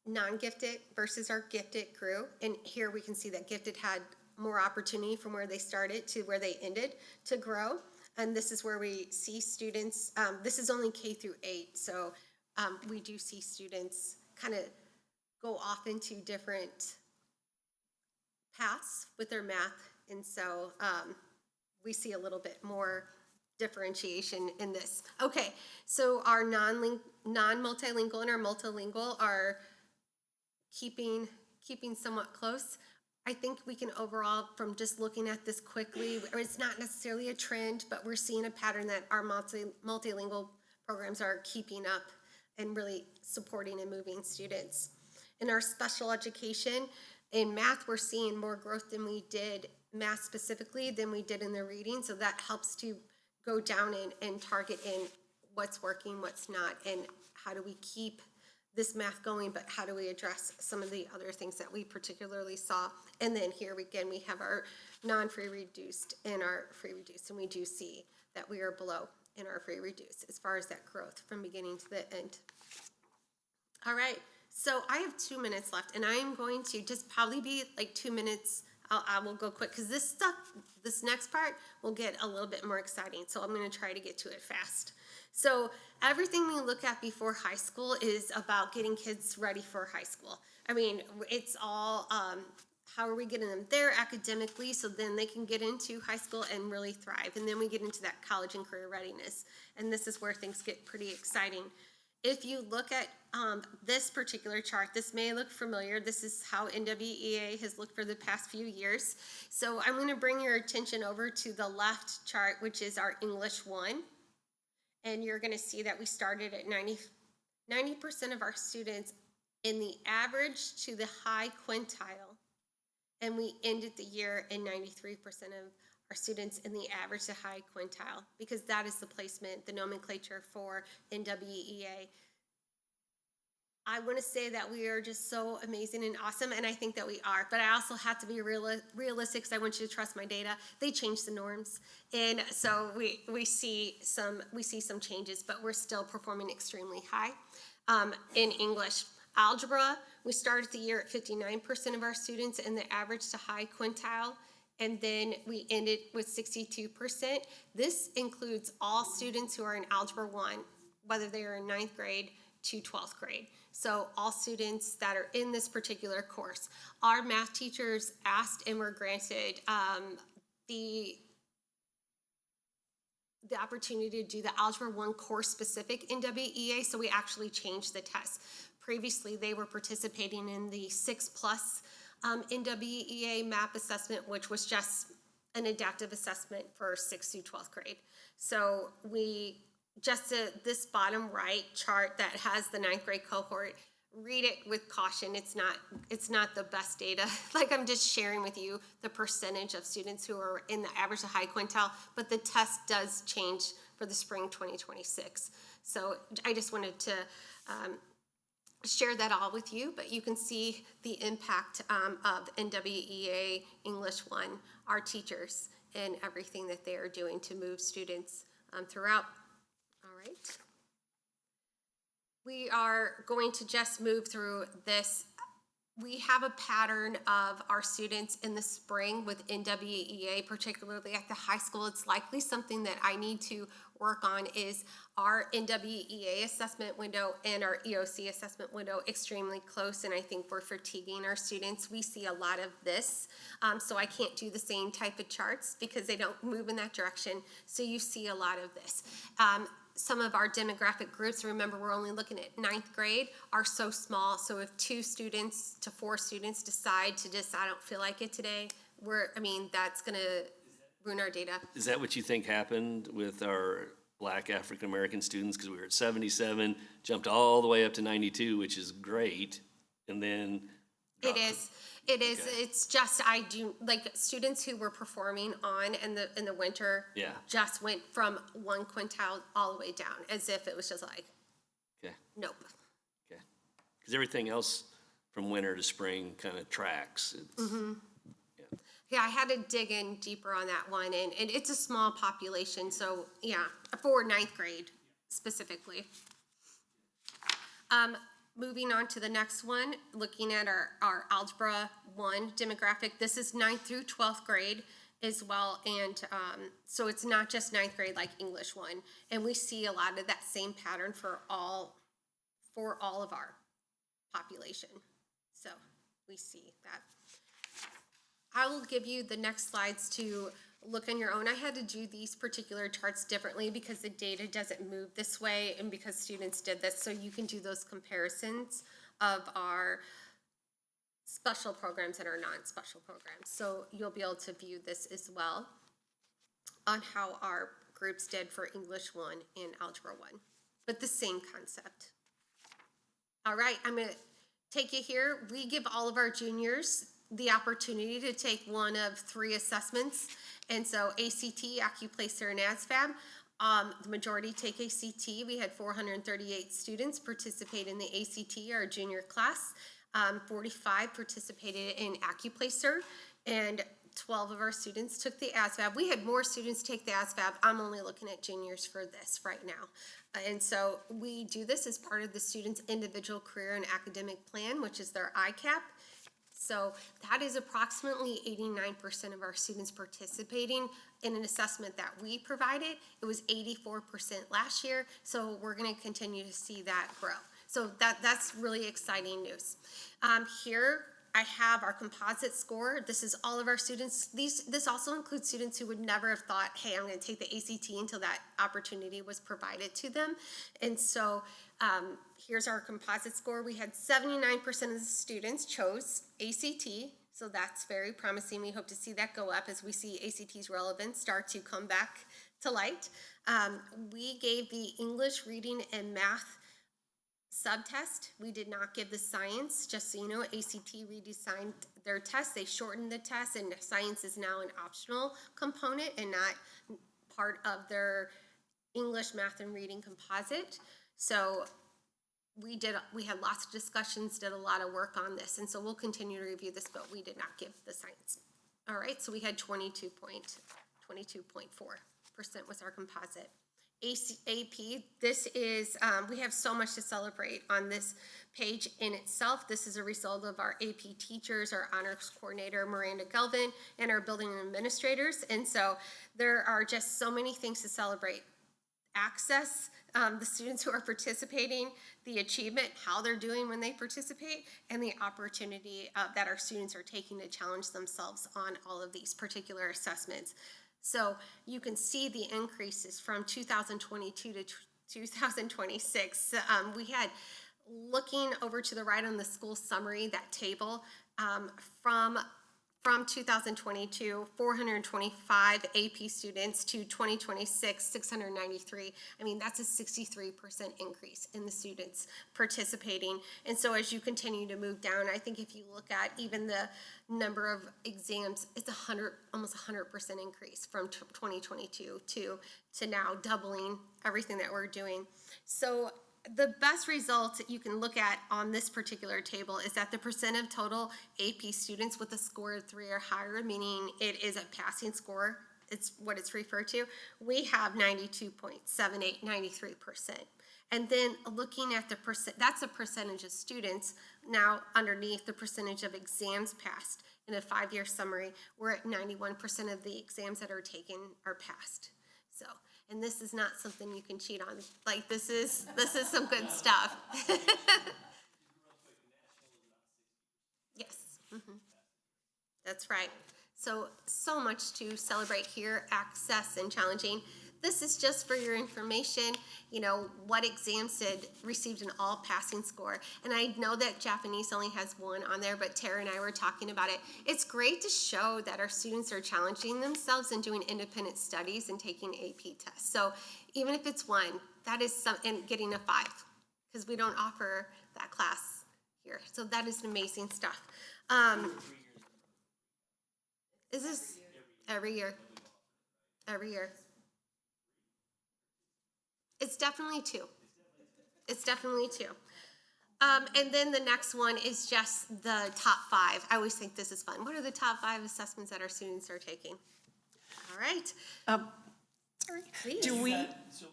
non-gifted versus our gifted grew. And here we can see that gifted had more opportunity from where they started to where they ended to grow. And this is where we see students, this is only K through 8. So we do see students kind of go off into different paths with their math. And so we see a little bit more differentiation in this. Okay, so our non-multilingual and our multilingual are keeping somewhat close. I think we can overall, from just looking at this quickly, it's not necessarily a trend, but we're seeing a pattern that our multilingual programs are keeping up and really supporting and moving students. In our special education, in math, we're seeing more growth than we did, math specifically, than we did in the reading. So that helps to go down and target in what's working, what's not, and how do we keep this math going, but how do we address some of the other things that we particularly saw. And then here again, we have our non-free reduced and our free reduced, and we do see that we are below in our free reduced as far as that growth from beginning to the end. All right, so I have 2 minutes left, and I am going to just probably be like 2 minutes. I will go quick, because this next part will get a little bit more exciting, so I'm going to try to get to it fast. So everything we look at before high school is about getting kids ready for high school. I mean, it's all how are we getting them there academically so then they can get into high school and really thrive. And then we get into that college and career readiness. And this is where things get pretty exciting. If you look at this particular chart, this may look familiar. This is how NWEA has looked for the past few years. So I'm going to bring your attention over to the left chart, which is our English 1. And you're going to see that we started at 90% of our students in the average to the high quintile. And we ended the year in 93% of our students in the average to high quintile, because that is the placement, the nomenclature for NWEA. I want to say that we are just so amazing and awesome, and I think that we are, but I also have to be realistic, because I want you to trust my data. They change the norms, and so we see some changes, but we're still performing extremely high. In English, Algebra, we started the year at 59% of our students in the average to high quintile, and then we ended with 62%. This includes all students who are in Algebra 1, whether they are in 9th grade to 12th grade. So all students that are in this particular course. Our math teachers asked and were granted the opportunity to do the Algebra 1 course-specific NWEA, so we actually changed the test. Previously, they were participating in the 6+ NWEA MAP assessment, which was just an adaptive assessment for 6th through 12th grade. So we just this bottom right chart that has the 9th grade cohort, read it with caution. It's not the best data. Like, I'm just sharing with you the percentage of students who are in the average to high quintile, but the test does change for the spring 2026. So I just wanted to share that all with you, but you can see the impact of NWEA English 1, our teachers, and everything that they are doing to move students throughout. All right. We are going to just move through this. We have a pattern of our students in the spring with NWEA, particularly at the high school. It's likely something that I need to work on is our NWEA assessment window and our EOC assessment window extremely close, and I think we're fatiguing our students. We see a lot of this, so I can't do the same type of charts because they don't move in that direction, so you see a lot of this. Some of our demographic groups, remember we're only looking at 9th grade, are so small, so if 2 students to 4 students decide to just, I don't feel like it today, that's gonna ruin our data. Is that what you think happened with our Black African-American students? Because we were at 77, jumped all the way up to 92, which is great, and then It is. It is. Okay. It's just students who were performing on in the winter. Yeah. Just went from 1 quintile all the way down, as if it was just like, Okay, nope. okay. Because everything else from winter to spring kind of tracks. Yeah, I had to dig in deeper on that one, and it's a small population, so yeah, for 9th grade specifically. Moving on to the next one, looking at our Algebra 1 demographic. This is 9th through 12th grade as well, and so it's not just 9th grade like English 1, and we see a lot of that same pattern for all of our population. So we see that. I will give you the next slides to look on your own. I had to do these particular charts differently because the data doesn't move this way and because students did this, so you can do those comparisons of our special programs and our non-special programs. So you'll be able to view this as well on how our groups did for English 1 and Algebra 1, but the same concept. All right, I'm gonna take you here. We give all of our juniors the opportunity to take one of 3 assessments. And so ACT, AccuPlacer, and ASVAB. The majority take ACT. We had 438 students participate in the ACT, our junior class. 45 participated in AccuPlacer, and 12 of our students took the ASVAB. We had more students take the ASVAB. I'm only looking at juniors for this right now. And so we do this as part of the student's individual career and academic plan, which is their ICAP. So that is approximately 89% of our students participating in an assessment that we provided. It was 84% last year, so we're gonna continue to see that grow. So that's really exciting news. Here I have our composite score. This is all of our students. This also includes students who would never have thought, hey, I'm gonna take the ACT until that opportunity was provided to them. And so here's our composite score. We had 79% of the students chose ACT, so that's very promising. We hope to see that go up as we see ACT's relevance start to come back to light. We gave the English, reading, and math subtest. We did not give the science, just so you know. ACT redesigned their test. They shortened the test, and science is now an optional component and not part of their English, math, and reading composite. So we had lots of discussions, did a lot of work on this, and so we'll continue to review this, but we did not give the science. All right, so we had 22.4% was our composite. AP, this is, we have so much to celebrate on this page in itself. This is a result of our AP teachers, our honors coordinator, Miranda Gelvin, and our building administrators. And so there are just so many things to celebrate. Access, the students who are participating, the achievement, how they're doing when they participate, and the opportunity that our students are taking to challenge themselves on all of these particular assessments. So you can see the increases from 2022 to 2026. We had, looking over to the right on the school summary, that table, from 2022, 425 AP students to 2026, 693. I mean, that's a 63% increase in the students participating. And so as you continue to move down, I think if you look at even the number of exams, it's almost 100% increase from 2022 to now, doubling everything that we're doing. So the best results that you can look at on this particular table is that the percent of total AP students with a score of 3 or higher, meaning it is a passing score, it's what it's referred to, we have 92.78, 93%. And then looking at the percent, that's a percentage of students. Now underneath the percentage of exams passed in a 5-year summary, we're at 91% of the exams that are taken are passed. So, and this is not something you can cheat on. Like, this is some good stuff. Yes. That's right. So much to celebrate here, access and challenging. This is just for your information, you know, what exams received an all passing score. And I know that Japanese only has 1 on there, but Tara and I were talking about it. It's great to show that our students are challenging themselves and doing independent studies and taking AP tests. So even if it's 1, that is and getting a 5, because we don't offer that class here. So that is amazing stuff. Is this every year? Every year. It's definitely 2. It's definitely 2. And then the next one is just the top 5. I always think this is fun. What are the top 5 assessments that our students are taking? All right. Sorry. Please. Do we,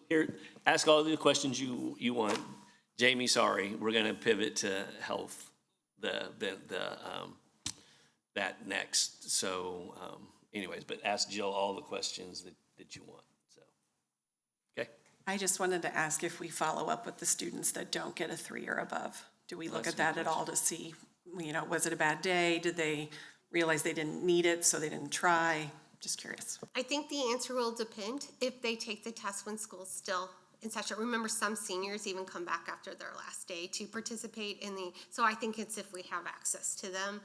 Here, ask all the questions you want. Jamie, sorry, we're gonna pivot to health, that next. So, anyways, but ask Jill all the questions that you want, so. Okay? I just wanted to ask if we follow up with the students that don't get a 3 or above. Do we look at that at all to see, you know, was it a bad day? Did they realize they didn't need it, so they didn't try? Just curious. I think the answer will depend if they take the test when school's still in session. Remember, some seniors even come back after their last day to participate in so I think it's if we have access to them.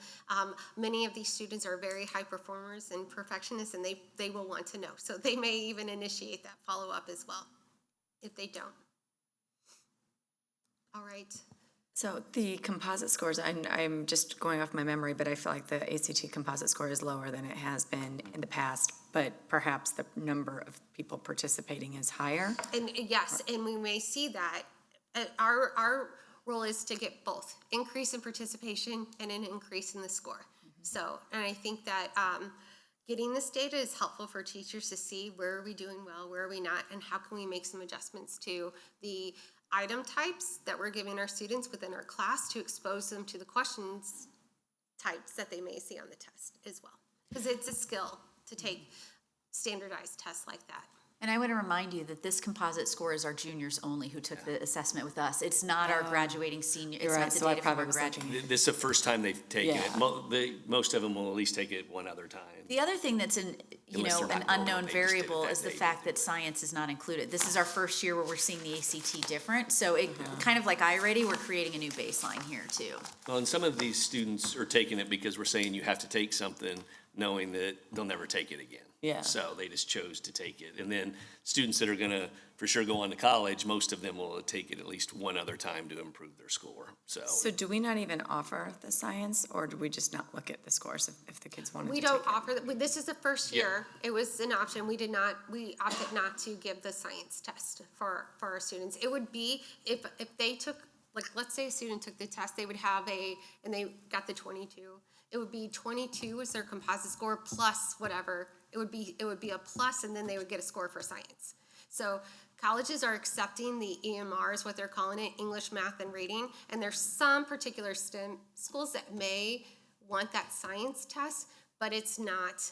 Many of these students are very high performers and perfectionists, and they will want to know. So they may even initiate that follow-up as well, if they don't. All right. So the composite scores, I'm just going off my memory, but I feel like the ACT composite score is lower than it has been in the past, but perhaps the number of people participating is higher. And yes, and we may see that. Our role is to get both, increase in participation and an increase in the score. So, and I think that getting this data is helpful for teachers to see where are we doing well, where are we not, and how can we make some adjustments to the item types that we're giving our students within our class to expose them to the questions types that they may see on the test as well. Because it's a skill to take standardized tests like that. And I want to remind you that this composite score is our juniors only who took the assessment with us. It's not our graduating senior, it's You're right, not the so I data from probably our was graduating. thinking- This is the first time they've taken it. Yeah. Most of them will at least take it one other time. The other thing that's Unless they're an not going, unknown they just did it variable that is the day. fact that science is not included. This is our first year where we're seeing the ACT different, so it, kind of like iReady, we're creating a new baseline here too. Well, and some of these students are taking it because we're saying you have to take something knowing that they'll never take it again. Yeah. So they just chose to take it. And then students that are gonna for sure go on to college, most of them will take it at least one other time to improve their score, So do we not even offer the science, or do we just not look at the scores if the kids wanted to We take it? don't offer, this is the first year. It was an option. We opted not to give the science test for our students. It would be, if they took, like, let's say a student took the test, they would have and they got the 22. It would be 22 as their composite score plus whatever. It would be a plus, and then they would get a score for science. So Colleges are accepting the EMR is what they're calling it, English, Math, and Reading, and there's some particular STEM schools that may want that science test, but it's not.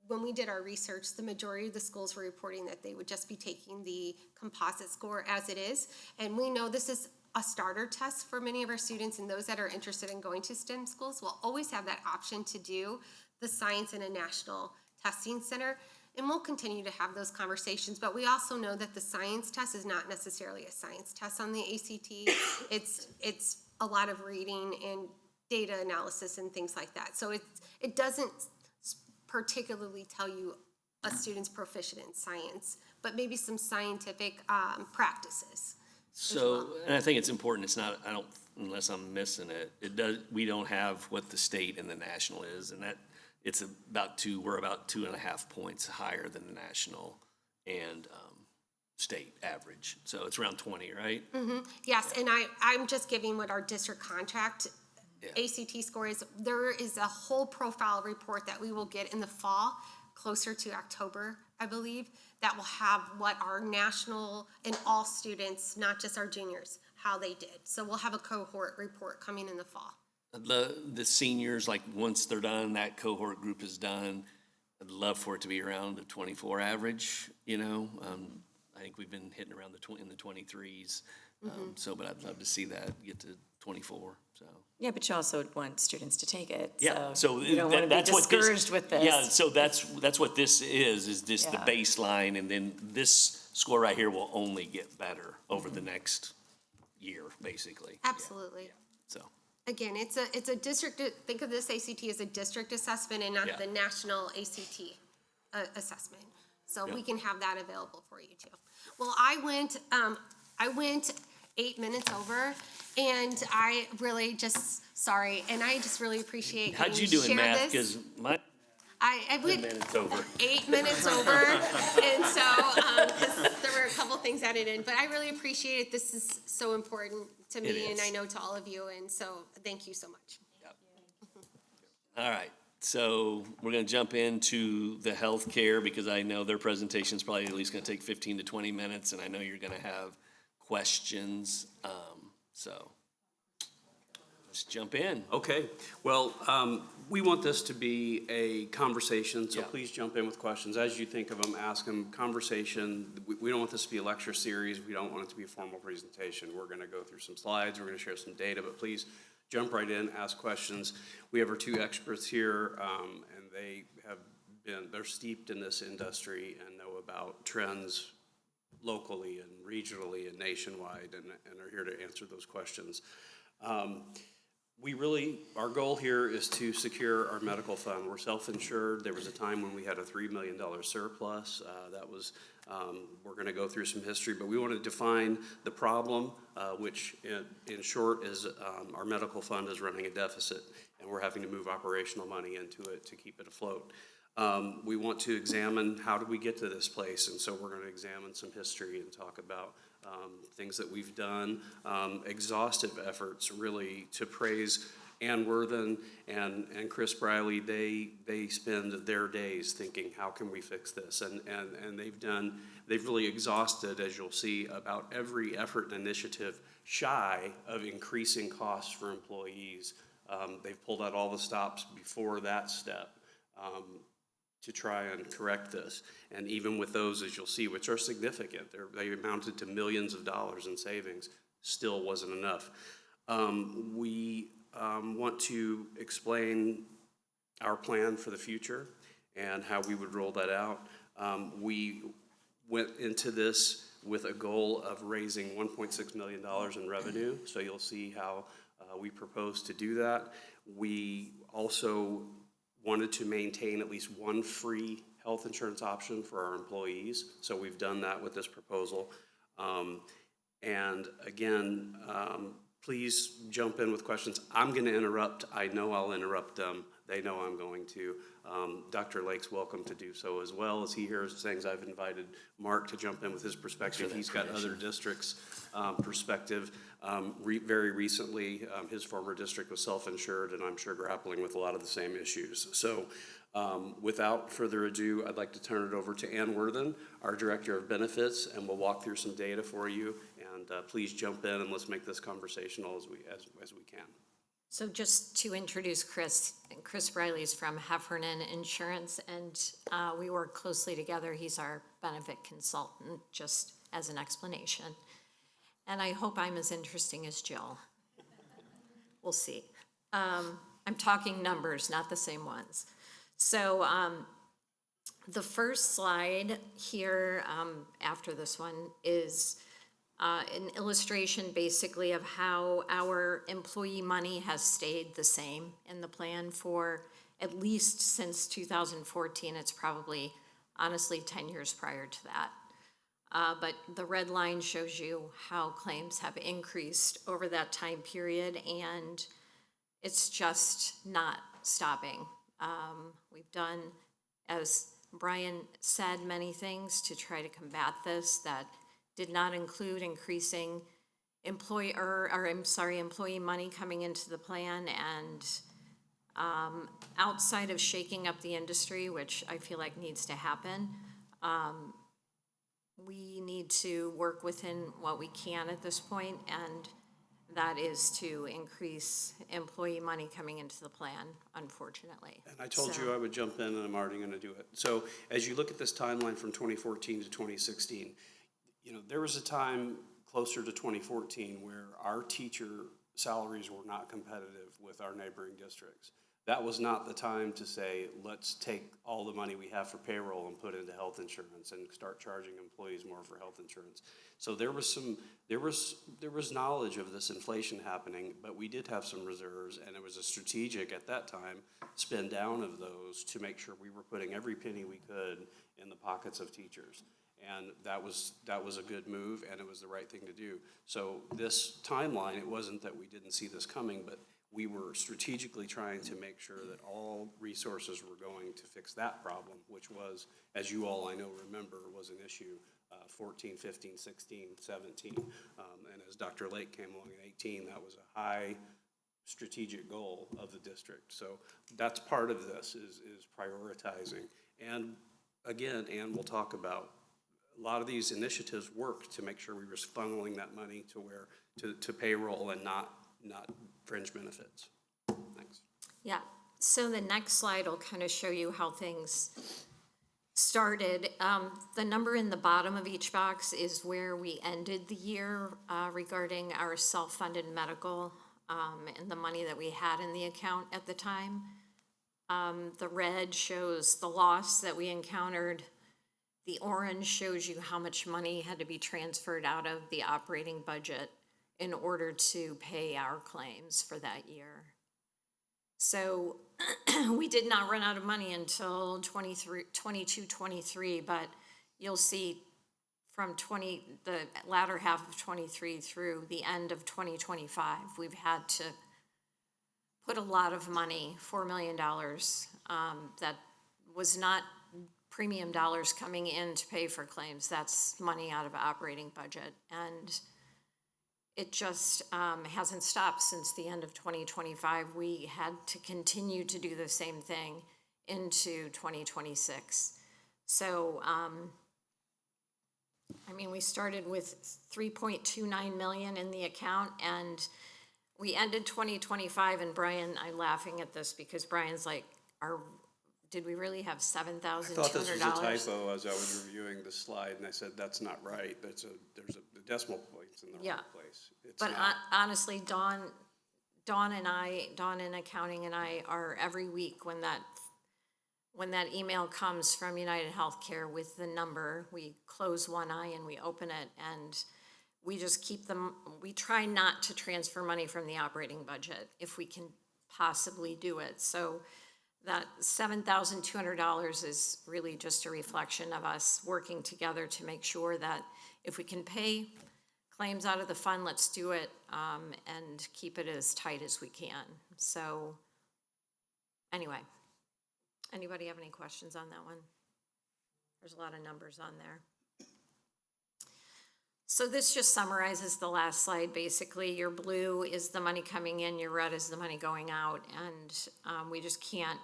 When we did our research, the majority of the schools were reporting that they would just be taking the composite score as it is, and we know this is a starter test for many of our students, and those that are interested in going to STEM schools will always have that option to do the science in a national testing center. And we'll continue to have those conversations, but we also know that the science test is not necessarily a science test on the ACT. It's a lot of reading and data analysis and things like that. So it doesn't particularly tell you a student's proficient in science, but maybe some scientific practices. So, and I think it's important, it's not, I don't, unless I'm missing it, we don't have what the state and the national is, and that, it's we're about 2.5 points higher than the national and state average. So it's around 20, right? Yes, and I'm just giving what our district contract ACT score is. There is a whole profile report that we will get in the fall, closer to October, I believe, that will have what our national and all students, not just our juniors, how they did. So we'll have a cohort report coming in the fall. The seniors, like, once they're done, that cohort group is done, I'd love for it to be around the 24 average, you know? I think we've been hitting around in the 23s. But I'd love to see that get to 24, so. Yeah, but you also want students to take it, Yeah, so so you don't want to be that's what discouraged with this. Yeah, so that's what this is just the Yeah. baseline, and then this score right here will only get better over the next year, basically. Absolutely. So, Again, it's a district, think of this ACT as a district assessment and not Yeah. the national ACT assessment. So we can have that available for you too. Well, I went 8 minutes over, and I really sorry, and I just really appreciate how'd getting you to do in share math? this. Because my I went minute's over. 8 minutes over, and so, 'cause there were a couple things added in, but I really appreciate it. This is so important to It me, and I is. know to all of you, and so thank you so much. All right, so we're gonna jump into the healthcare, because I know their presentation's probably at least gonna take 15 to 20 minutes, and I know you're gonna have questions, so let's jump in. Okay, well, we want this to be a conversation, so Yeah. please jump in with questions. As you think of them, ask them. Conversation, we don't want this to be a lecture series. We don't want it to be a formal presentation. We're gonna go through some slides, we're gonna share some data, but please jump right in, ask questions. We have our two experts here, and they're steeped in this industry and know about trends locally and regionally and nationwide, and are here to answer those questions. Our goal here is to secure our medical fund. We're self-insured. There was a time when we had a $3 million surplus. We're gonna go through some history, but we want to define the problem, which in short is our medical fund is running a deficit, and we're having to move operational money into it to keep it afloat. We want to examine how did we get to this place, and so we're going to examine some history and talk about things that we've done, exhaustive efforts really to praise Ann Worthen and Chris Briley. They spend their days thinking, how can we fix this? And they've really exhausted, as you'll see, about every effort and initiative shy of increasing costs for employees. They've pulled out all the stops before that step to try and correct this. And even with those, as you'll see, which are significant, they amounted to millions of dollars in savings, still wasn't enough. We want to explain our plan for the future and how we would roll that out. We went into this with a goal of raising $1.6 million in revenue, so you'll see how we propose to do that. We also wanted to maintain at least one free health insurance option for our employees, so we've done that with this proposal. And again, please jump in with questions. I'm gonna interrupt. I know I'll interrupt them. they know I'm going to. Dr. Lake's welcome to do so as well. As he hears things, I've invited Mark to jump in with his perspective. He's got other districts' perspective. Very recently, his former district was self-insured, and I'm sure grappling with a lot of the same issues. So without further ado, I'd like to turn it over to Ann Worthen, our Director of Benefits, and we'll walk through some data for you. And please jump in and let's make this conversational as we can. So just to introduce Chris Briley is from Heffernan Insurance, and we work closely together. He's our benefit consultant, just as an explanation. And I hope I'm as interesting as Jill. We'll see. I'm talking numbers, not the same ones. So the first slide here after this one is an illustration basically of how our employee money has stayed the same in the plan for at least since 2014. It's probably honestly 10 years prior to that. But the red line shows you how claims have increased over that time period, and it's just not stopping. We've done, as Brian said, many things to try to combat this that did not include increasing employee money coming into the plan, and outside of shaking up the industry, which I feel like needs to happen, we need to work within what we can at this point, and that is to increase employee money coming into the plan, unfortunately. And I told you I would jump in, and I'm already going to do it. So as you look at this timeline from 2014 to 2016, there was a time closer to 2014 where our teacher salaries were not competitive with our neighboring districts. That was not the time to say, let's take all the money we have for payroll and put it into health insurance and start charging employees more for health insurance. So there was knowledge of this inflation happening, but we did have some reserves, and it was a strategic at that time spend down of those to make sure we were putting every penny we could in the pockets of teachers. And that was a good move, and it was the right thing to do. So this timeline, it wasn't that we didn't see this coming, but we were strategically trying to make sure that all resources were going to fix that problem, which was, as you all I know remember, was an issue 14, 15, 16, 17. And as Dr. Lake came along in 18, that was a high strategic goal of the district. So that's part of this is prioritizing. And again, Ann will talk about a lot of these initiatives work to make sure we were funneling that money to payroll and not fringe benefits. Thanks. Yeah, so the next slide will kind of show you how things started. The number in the bottom of each box is where we ended the year regarding our self-funded medical and the money that we had in the account at the time. The red shows the loss that we encountered. The orange shows you how much money had to be transferred out of the operating budget in order to pay our claims for that year. So we did not run out of money until 22-23, but you'll see from the latter half of 23 through the end of 2025, we've had to put a lot of money, $4 million, that was not premium dollars coming in to pay for claims. That's money out of operating budget. And it just hasn't stopped since the end of 2025. We had to continue to do the same thing into 2026. So, we started with 3.29 million in the account, and we ended 2025, and Brian, I'm laughing at this because Brian's like, did we really have $7,200? I thought this was a typo as I was reviewing the slide, and I said, that's not right. There's a decimal points in the wrong place. It's But not. honestly, Dawn in accounting and I are every week when that email comes from United Healthcare with the number, we close one eye and we open it, and we just keep them, we try not to transfer money from the operating budget if we can possibly do it. So that $7,200 is really just a reflection of us working together to make sure that if we can pay claims out of the fund, let's do it, and keep it as tight as we can. So Anyway, anybody have any questions on that one? There's a lot of numbers on there. So this just summarizes the last slide. Basically, your blue is the money coming in, your red is the money going out, and we just can't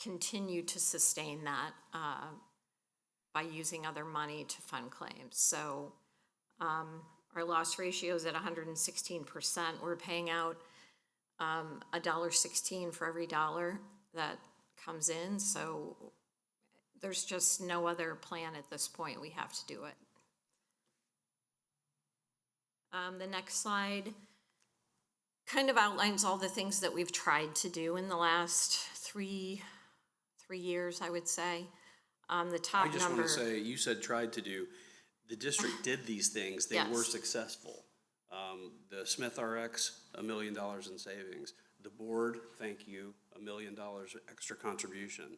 continue to sustain that by using other money to fund claims. So our loss ratio is at 116%. We're paying out $1.16 for every dollar that comes in. So there's just no other plan at this point. We have to do it. The next slide kind of outlines all the things that we've tried to do in the last three years, I would say. The top I just want number. to say, you said tried to do, the district did these things, they were Yes. successful. The Smith RX, $1 million in savings. The board, thank you, $1 million extra contribution.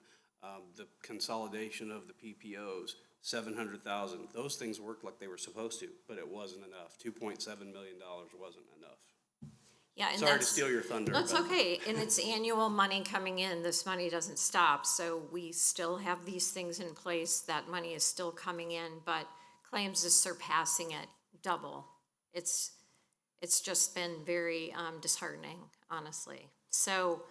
The consolidation of the PPOs, 700,000. Those things worked like they were supposed to, but it wasn't enough. $2.7 million wasn't enough. Yeah, and Sorry to that's- steal your thunder. That's but- okay, and it's annual money coming in, this money doesn't stop, so we still have these things in place, that money is still coming in, but claims is surpassing it double. It's just been very disheartening, honestly. So,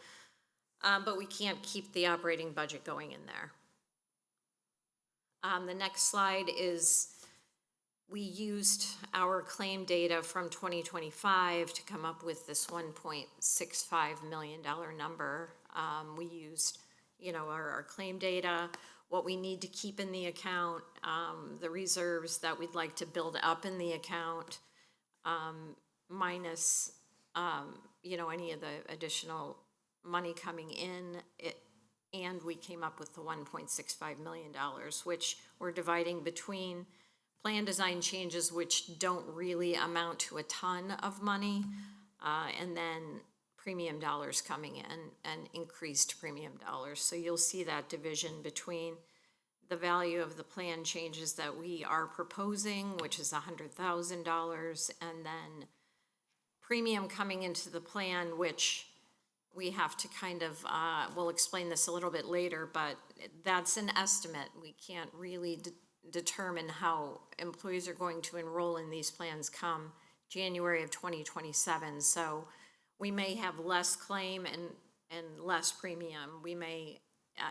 but we can't keep the operating budget going in there. The next slide is, we used our claim data from 2025 to come up with this $1.65 million number. We used, our claim data, what we need to keep in the account, the reserves that we'd like to build up in the account, minus, any of the additional money coming in. And we came up with the $1.65 million, which we're dividing between plan design changes, which don't really amount to a ton of money, and then premium dollars coming in and increased premium dollars. So you'll see that division between the value of the plan changes that we are proposing, which is $100,000, and then premium coming into the plan, which we have to kind of, we'll explain this a little bit later, but that's an estimate. We can't really determine how employees are going to enroll in these plans come January of 2027. So we may have less claim and less premium. We may,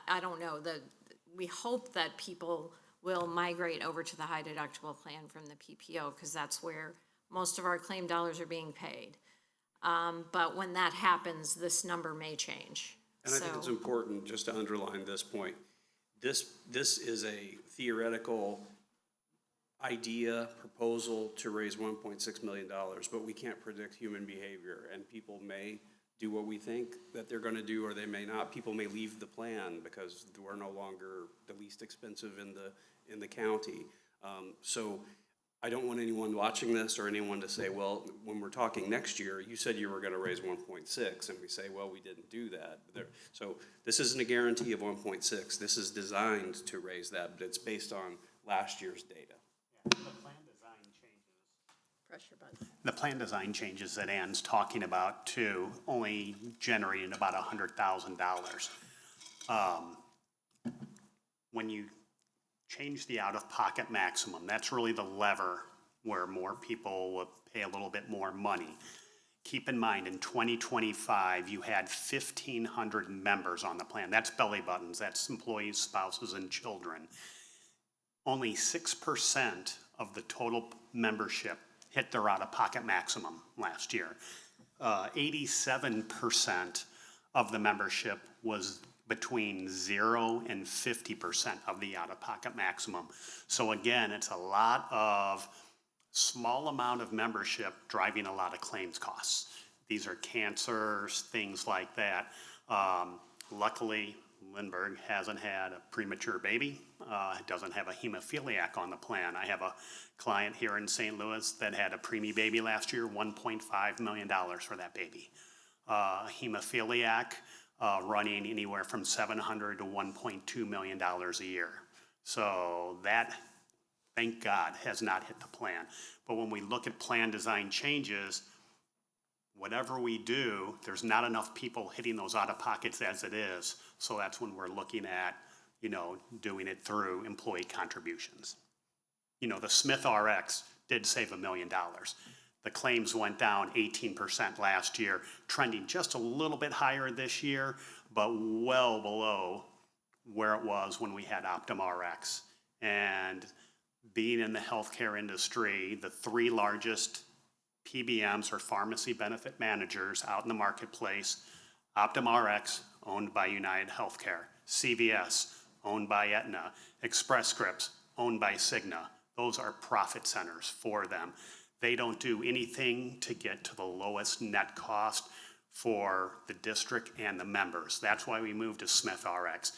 I don't know, we hope that people will migrate over to the high deductible plan from the PPO, because that's where most of our claim dollars are being paid. But when that happens, this number may change. And I think it's important just to underline this point. This is a theoretical idea, proposal to raise $1.6 million, but we can't predict human behavior, and people may do what we think that they're gonna do, or they may not. People may leave the plan because we're no longer the least expensive in the county. So I don't want anyone watching this or anyone to say, well, when we're talking next year, you said you were gonna raise 1.6, and we say, well, we didn't do that. So this isn't a guarantee of 1.6. This is designed to raise that, but it's based on last year's data. The plan design changes that Ann's talking about too, only generating about $100,000. When you change the out-of-pocket maximum, that's really the lever where more people will pay a little bit more money. Keep in mind, in 2025, you had 1,500 members on the plan. That's belly buttons, that's employees, spouses, and children. Only 6% of the total membership hit their out-of-pocket maximum last year. 87% of the membership was between 0 and 50% of the out-of-pocket maximum. So again, it's a lot of small amount of membership driving a lot of claims costs. These are cancers, things like that. Luckily, Lindbergh hasn't had a premature baby, doesn't have a hemophiliac on the plan. I have a client here in St. Louis that had a preemie baby last year, $1.5 million for that baby. Hemophiliac running anywhere from $700,000 to $1.2 million a year. So that, thank God, has not hit the plan. But when we look at plan design changes, whatever we do, there's not enough people hitting those out-of-pockets as it is. So that's when we're looking at, doing it through employee contributions. The Smith RX did save $1 million. The claims went down 18% last year, trending just a little bit higher this year, but well below where it was when we had Optum RX. And being in the healthcare industry, the 3 largest PBMs or pharmacy benefit managers out in the marketplace, Optum RX, owned by United Healthcare, CVS, owned by Aetna, Express Scripts, owned by Cigna. Those are profit centers for them. They don't do anything to get to the lowest net cost for the district and the members. That's why we moved to Smith RX.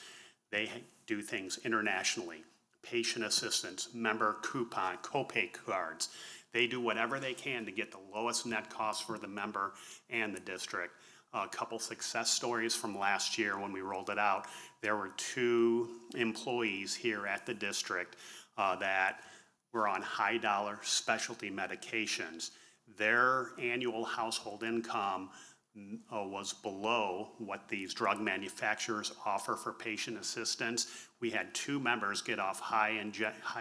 They do things internationally, patient assistance, member coupon, copay cards. They do whatever they can to get the lowest net cost for the member and the district. A couple success stories from last year when we rolled it out. There were 2 employees here at the district that were on high dollar specialty medications. Their annual household income was below what these drug manufacturers offer for patient assistance. We had 2 members get off high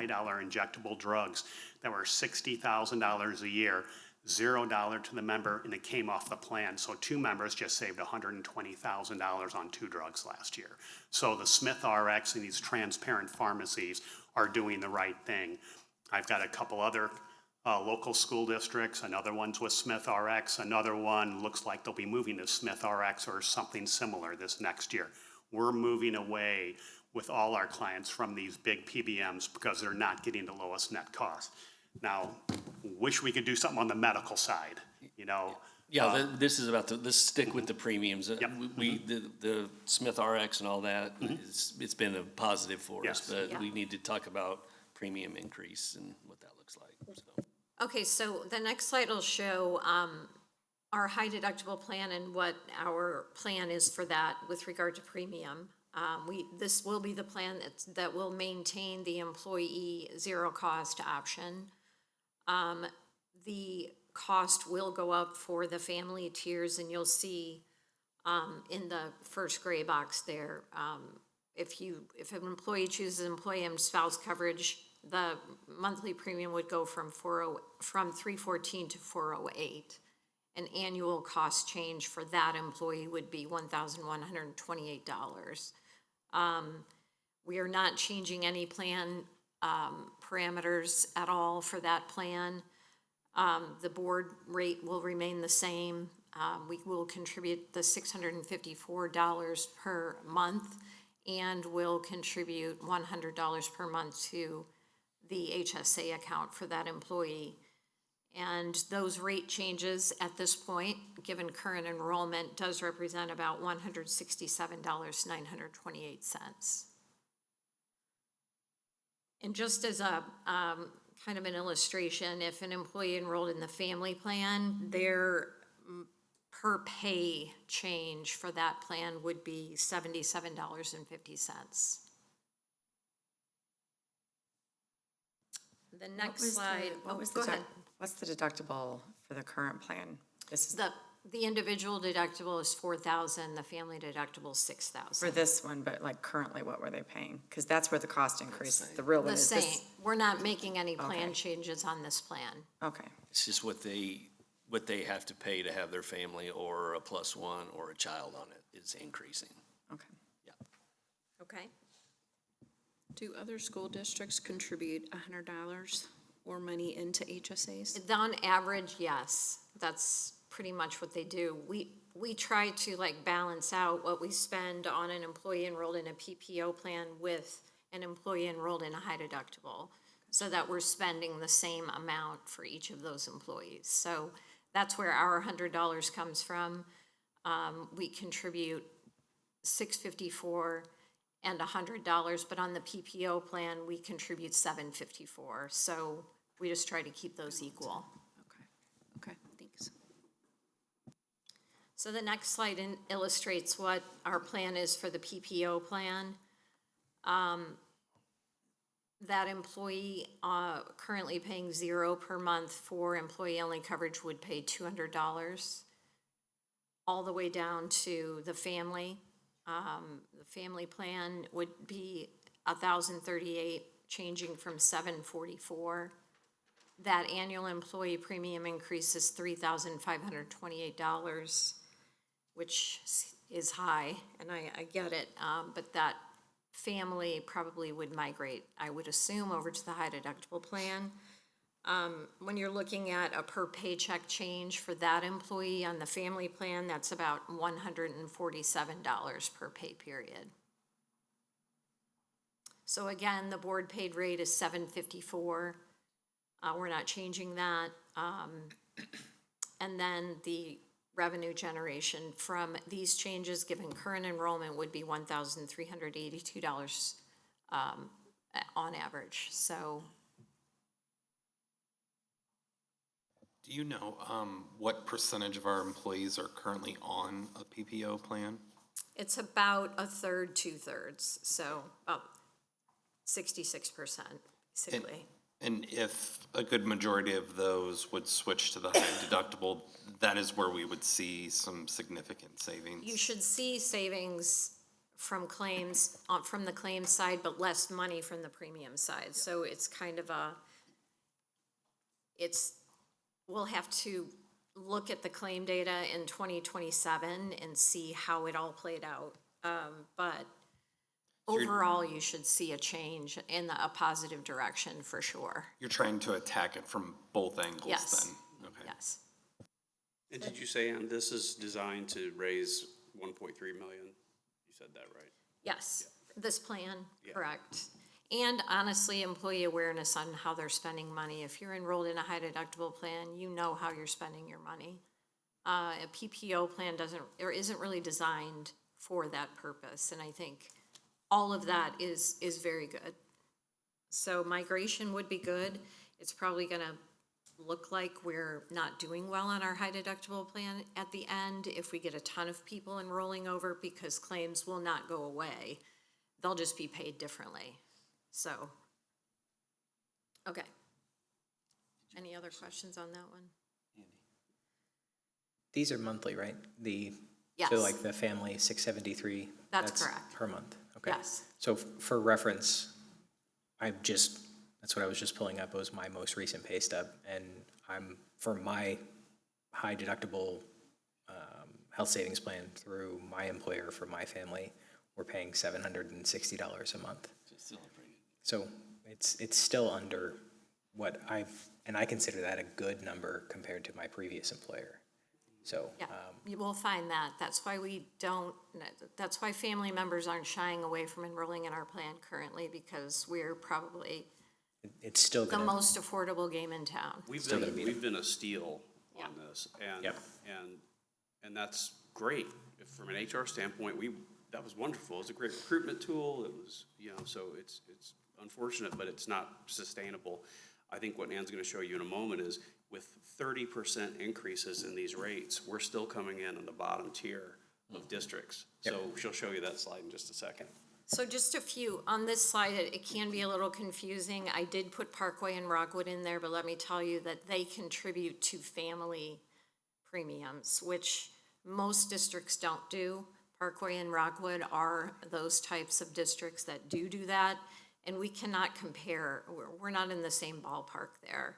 dollar injectable drugs that were $60,000 a year, $0 to the member, and it came off the plan. So 2 members just saved $120,000 on 2 drugs last year. So the Smith RX and these transparent pharmacies are doing the right thing. I've got a couple other local school districts, another one's with Smith RX, another one looks like they'll be moving to Smith RX or something similar this next year. We're moving away with all our clients from these big PBMs because they're not getting the lowest net cost. Now, wish we could do something on the medical side, Yeah, this is about let's stick with the premiums. Yep. The Smith RX and all that, it's been a positive for us, Yes. but we need to talk about premium increase and what that looks like, so. Okay, so the next slide will show our high deductible plan and what our plan is for that with regard to premium. This will be the plan that will maintain the employee zero cost option. The cost will go up for the family tiers, and you'll see in the first gray box there, if an employee chooses employee and spouse coverage, the monthly premium would go from $314 to $408. An annual cost change for that employee would be $1,128. We are not changing any plan parameters at all for that plan. The board rate will remain the same. We will contribute the $654 per month and will contribute $100 per month to the HSA account for that employee. And those rate changes at this point, given current enrollment, does represent about $167,928. And just as a kind of an illustration, if an employee enrolled in the family plan, their per pay change for that plan would be $77.50. The next slide. Go ahead. What's the deductible for the current plan? This is The individual deductible is $4,000, the family deductible is $6,000. for this one, but like currently, what were they paying? Because that's where the cost increase, the real one The is same, this. we're not making any plan Okay. changes on this plan. Okay, It's just what they have to pay to have their family or a +1 or a child on it is increasing. okay. Okay. Do other school districts contribute $100 or money into HSAs? On average, yes, that's pretty much what they do. We try to balance out what we spend on an employee enrolled in a PPO plan with an employee enrolled in a high deductible, so that we're spending the same amount for each of those employees. So that's where our $100 comes from. We contribute $654 and $100, but on the PPO plan, we contribute $754. So we just try to keep those equal. Okay, thanks. So the next slide illustrates what our plan is for the PPO plan. That employee currently paying $0 per month for employee-only coverage would pay $200. all the way down to the family. The family plan would be 1,038, changing from 744. That annual employee premium increase is $3,528, which is high, and I get it, but that family probably would migrate, I would assume, over to the high deductible plan. When you're looking at a per paycheck change for that employee on the family plan, that's about $147 per pay period. So again, the board paid rate is $754. We're not changing that. And then the revenue generation from these changes, given current enrollment, would be $1,382 on average, so. Do you know what percentage of our employees are currently on a PPO plan? It's about a third, 2/3, so about 66%, basically. And if a good majority of those would switch to the high deductible, that is where we would see some significant savings. You should see savings from claims, from the claims side, but less money from the premium side. So it's kind of we'll have to look at the claim data in 2027 and see how it all played out. But overall, you should see a change in a positive direction for sure. You're trying to attack it from both angles Yes. then? Okay. Yes. And did you say, Ann, this is designed to raise 1.3 million? You said that right? Yes, this plan, Yeah. correct. And honestly, employee awareness on how they're spending money. If you're enrolled in a high deductible plan, you know how you're spending your money. A PPO plan isn't really designed for that purpose, and I think all of that is very good. So migration would be good. It's probably gonna look like we're not doing well on our high deductible plan at the end if we get a ton of people enrolling over, because claims will not go away. They'll just be paid differently. So, okay. Any other questions on that one? These are monthly, right? Yes. So like the family 673? That's correct. Per month, okay. Yes. So for reference, that's what I was just pulling up, was my most recent pay stub, and for my high deductible health savings plan through my employer for my family, we're paying $760 a month. So it's still under what and I consider that a good number compared to my previous employer. So, Yeah, you will find that. That's why that's why family members aren't shying away from enrolling in our plan currently, because we're probably it's still the gonna. most affordable game in town. We've Still gonna be been a steal on Yeah. this, Yep. and that's great. From an HR standpoint, that was wonderful. It was a great recruitment tool. It was, so it's unfortunate, but it's not sustainable. I think what Ann's gonna show you in a moment is, with 30% increases in these rates, we're still coming in on the bottom tier of districts. So she'll show you that slide in just a second. So just a few, on this slide, it can be a little confusing. I did put Parkway and Rockwood in there, but let me tell you that they contribute to family premiums, which most districts don't do. Parkway and Rockwood are those types of districts that do that, and we cannot compare. We're not in the same ballpark there.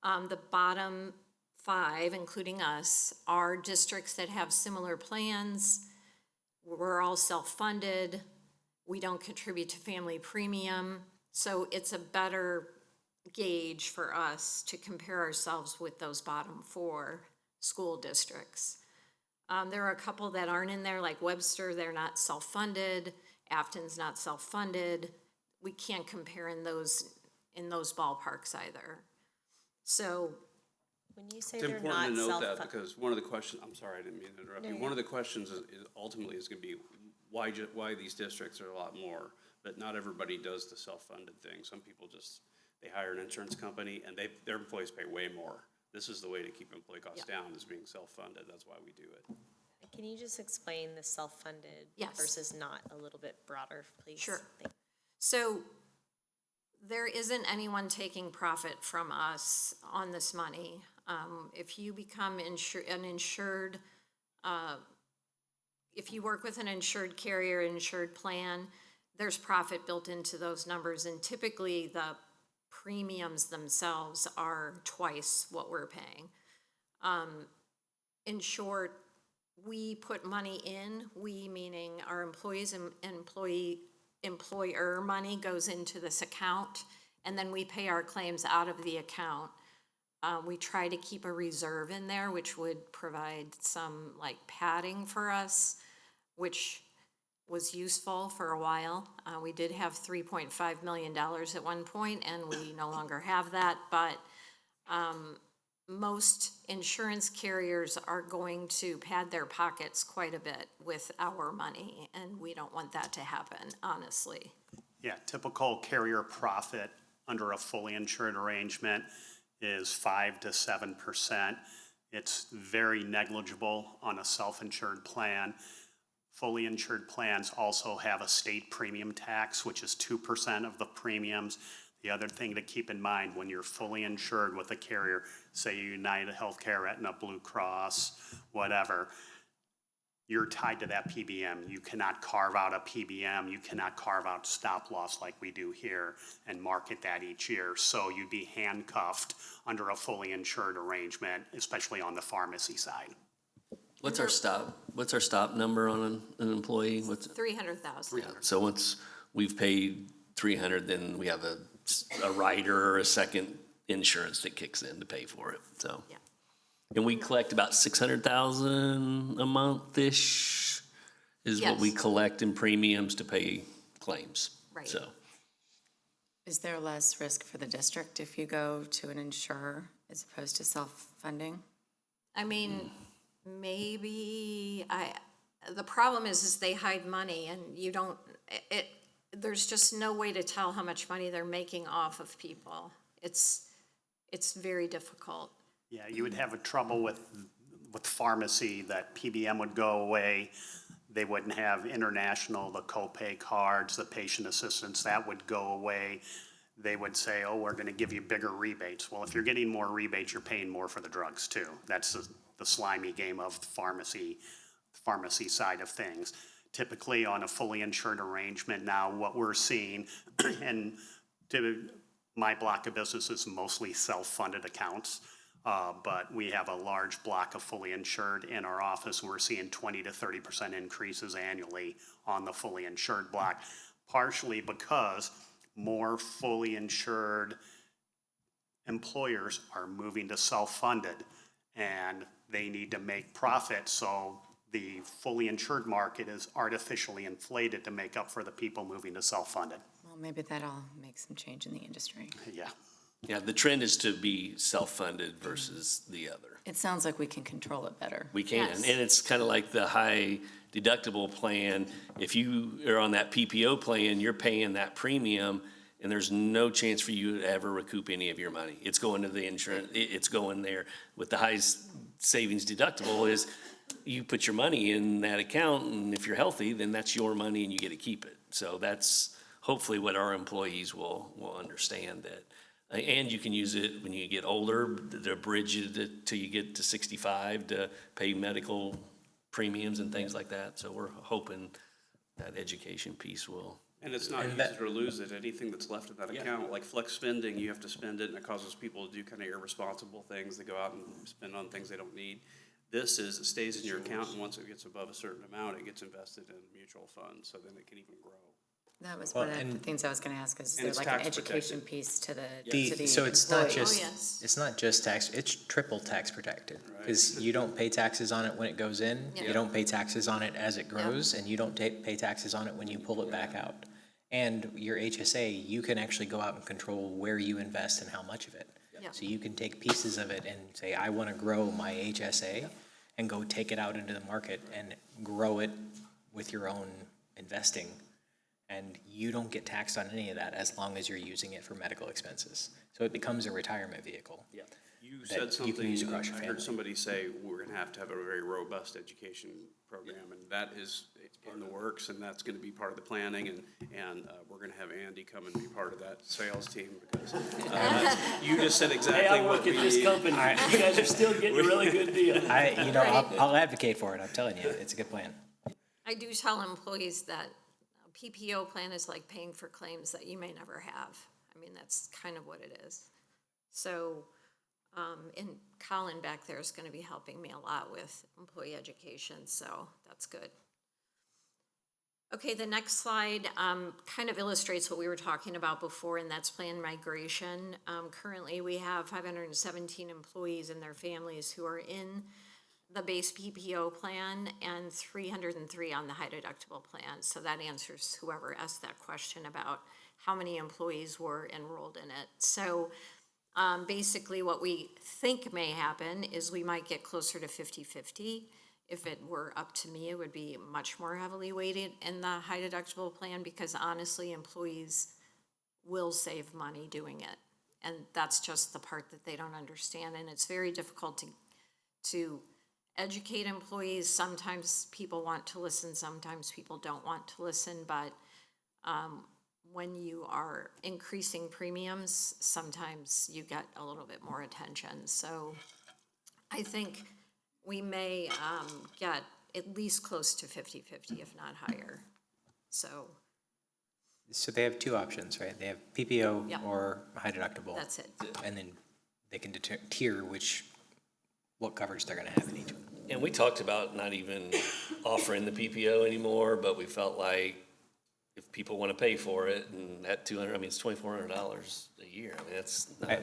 The bottom 5, including us, are districts that have similar plans. We're all self-funded. We don't contribute to family premium. So it's a better gauge for us to compare ourselves with those bottom 4 school districts. There are a couple that aren't in there, like Webster, they're not self-funded. Afton's not self-funded. We can't compare in those ballparks either. So, When you say It's they're important not to note that, self-funded. because one of the questions, I'm sorry, I didn't mean to interrupt you. One of the questions is ultimately is gonna be, why these districts are a lot more, but not everybody does the self-funded thing. Some people they hire an insurance company and their employees pay way more. This is the way to keep employee costs down, is being self-funded. That's why we do it. Can you just explain the self-funded Yes. versus not a little bit broader, please? Sure. Thank So there isn't anyone taking profit from us on this money. If you become an insured If you work with an insured carrier, insured plan, there's profit built into those numbers, and typically the premiums themselves are twice what we're paying. In short, we put money in, we meaning our employees and employer money goes into this account, and then we pay our claims out of the account. We try to keep a reserve in there, which would provide some like padding for us, which was useful for a while. We did have $3.5 million at one point, and we no longer have that, but most insurance carriers are going to pad their pockets quite a bit with our money, and we don't want that to happen, honestly. Yeah, typical carrier profit under a fully insured arrangement is 5 to 7%. It's very negligible on a self-insured plan. Fully insured plans also have a state premium tax, which is 2% of the premiums. The other thing to keep in mind when you're fully insured with a carrier, say United Healthcare, Aetna, Blue Cross, whatever, you're tied to that PBM. You cannot carve out a PBM. You cannot carve out stop loss like we do here and market that each year. So you'd be handcuffed under a fully insured arrangement, especially on the pharmacy side. What's our stop number on an employee? What's 300,000. So once we've paid 300, then we have a rider or a second insurance that kicks in to pay for it, so. Yeah. And we collect about 600,000 a month-ish is what we Yes. collect in premiums to pay claims. Right. So, Is there less risk for the district if you go to an insurer as opposed to self-funding? I mean, maybe, the problem is they hide money and you don't, there's just no way to tell how much money they're making off of people. It's very difficult. Yeah, you would have a trouble with pharmacy, that PBM would go away. They wouldn't have international, the copay cards, the patient assistance, that would go away. They would say, oh, we're gonna give you bigger rebates. Well, if you're getting more rebates, you're paying more for the drugs too. That's the slimy game of pharmacy side of things. Typically on a fully insured arrangement now, what we're seeing, and my block of business is mostly self-funded accounts. But we have a large block of fully insured in our office. We're seeing 20 to 30% increases annually on the fully insured block, partially because more fully insured employers are moving to self-funded and they need to make profit. So the fully insured market is artificially inflated to make up for the people moving to self-funded. Well, maybe that'll make some change in the industry. Yeah. yeah, the trend is to be self-funded versus the other. It sounds like we can control it better. We can, Yes. and it's kind of like the high deductible plan. If you are on that PPO plan, you're paying that premium, and there's no chance for you to ever recoup any of your money. It's going to the insurance, it's going there. With the high savings deductible is you put your money in that account, and if you're healthy, then that's your money and you get to keep it. So that's hopefully what our employees will understand, that. And you can use it when you get older, to bridge it till you get to 65 to pay medical premiums and things like that. So we're hoping that education piece will. And it's not use it or lose it. Anything that's left in that account, like flex spending, you have to spend it, and it causes people to do kind of irresponsible things. They go out and spend on things they don't need. This is, it stays in your account, and once it gets above a certain amount, it gets invested in mutual funds, so then it can even grow. That was Well, one of the and- things I was gonna ask, is And there it's like an tax education protected. piece to the So it's not employee? just, yes. it's not just tax, it's triple tax protected. Because you don't pay taxes on it when it goes in, Yeah. you don't pay taxes on it as it grows, and you don't pay taxes on it when you pull it back out. And your HSA, you can actually go out and control where you invest and how much of it. Yeah. So you can take pieces of it and say, I wanna grow my HSA, and go take it out into the market and grow it with your own investing. And you don't get taxed on any of that as long as you're using it for medical expenses. So it becomes a retirement vehicle. Yeah. You that said you can use something, across your I heard family. somebody say, we're gonna have a very robust education program, and that is in the works, and that's gonna be part of the planning, and we're gonna have Andy come and be part of that sales team, because you just said exactly what we need. company. You guys are still getting a really good deal. I'll advocate for it, I'm telling you, it's a good plan. I do tell employees that a PPO plan is like paying for claims that you may never have. I mean, that's kind of what it is. So, and Colin back there is gonna be helping me a lot with employee education, so that's good. Okay, the next slide kind of illustrates what we were talking about before, and that's plan migration. Currently, we have 517 employees and their families who are in the base PPO plan and 303 on the high deductible plan. So that answers whoever asked that question about how many employees were enrolled in it. So basically what we think may happen is we might get closer to 50-50. If it were up to me, it would be much more heavily weighted in the high deductible plan, because honestly, employees will save money doing it. And that's just the part that they don't understand. And it's very difficult to educate employees. Sometimes people want to listen, sometimes people don't want to listen, but when you are increasing premiums, sometimes you get a little bit more attention. So I think we may get at least close to 50-50, if not higher. So So they have two options, right? They have PPO Yep. or high deductible. that's it. And then they can tier what coverage they're gonna have in each one. And we talked about not even offering the PPO anymore, but we felt like if people want to pay for it, and at $200, I mean, it's $2,400 a year. I mean, that's not,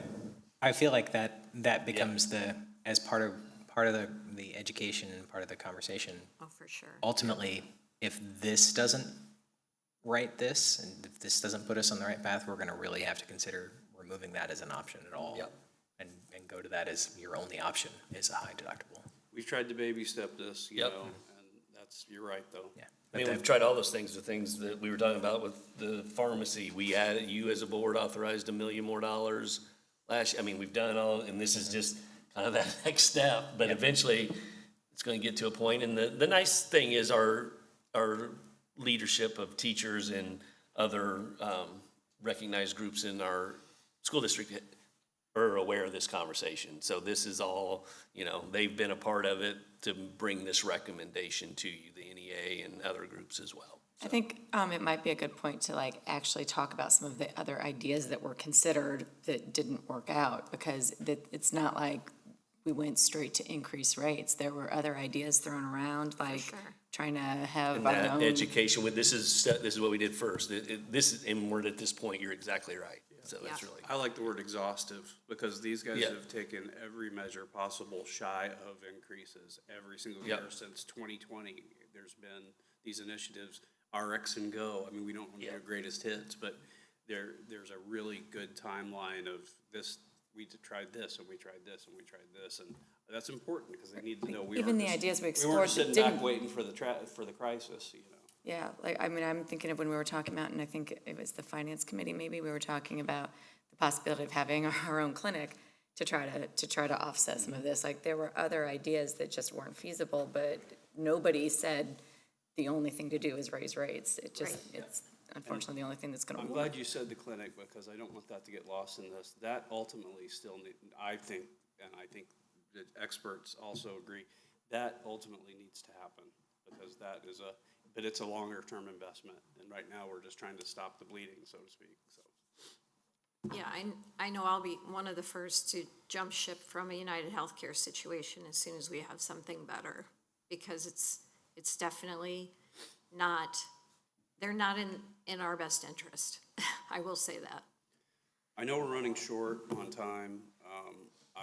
I feel like that becomes as part of the education and part of the conversation. Oh, for sure. Ultimately, if this doesn't right this, and if this doesn't put us on the right path, we're gonna really have to consider removing that as an option at all. Yep. And go to that as your only option is a high deductible. We've tried to baby step this, you Yep. know, and you're right, though. Yeah. I mean, we've tried all those things, the things that we were talking about with the pharmacy. We added, you as a board authorized $1 million more last year. I mean, we've done all, and this is just kind of that next step, but eventually it's going to get to a point. And the nice thing is our leadership of teachers and other recognized groups in our school district are aware of this conversation. So this is all, they've been a part of it to bring this recommendation to you, the NEA and other groups as well. I think it might be a good point to actually talk about some of the other ideas that were considered that didn't work out, because it's not like we went straight to increase rates. There were other ideas thrown around, like sure. trying to have And our that own. education, this is what we did first. And we're at this point, you're exactly right. So that's Yeah. really. I like the word exhaustive, because these guys Yeah. have taken every measure possible shy of increases every single Yep. year since 2020. There's been these initiatives, RX and Go. I mean, we don't want to do greatest hits, but there's a really good timeline of this. We tried this, and we tried this, and we tried this, and that's important, because they need to know we Even weren't the just- ideas we we explored weren't that sitting didn't. back waiting for the crisis, Yeah, I'm thinking of when we were talking about, and I think it was the finance committee, maybe, we were talking about the possibility of having our own clinic to try to offset some of this. There were other ideas that just weren't feasible, but nobody said the only thing to do is raise rates. It's unfortunately the only thing that's gonna I'm work. glad you said the clinic, because I don't want that to get lost in this. That ultimately still I think the experts also agree, that ultimately needs to happen, because but it's a longer term investment. And right now, we're just trying to stop the bleeding, so to speak, so. Yeah, I know I'll be one of the first to jump ship from a United Healthcare situation as soon as we have something better, because it's definitely not, they're not in our best interest. I will say that. I know we're running short on time.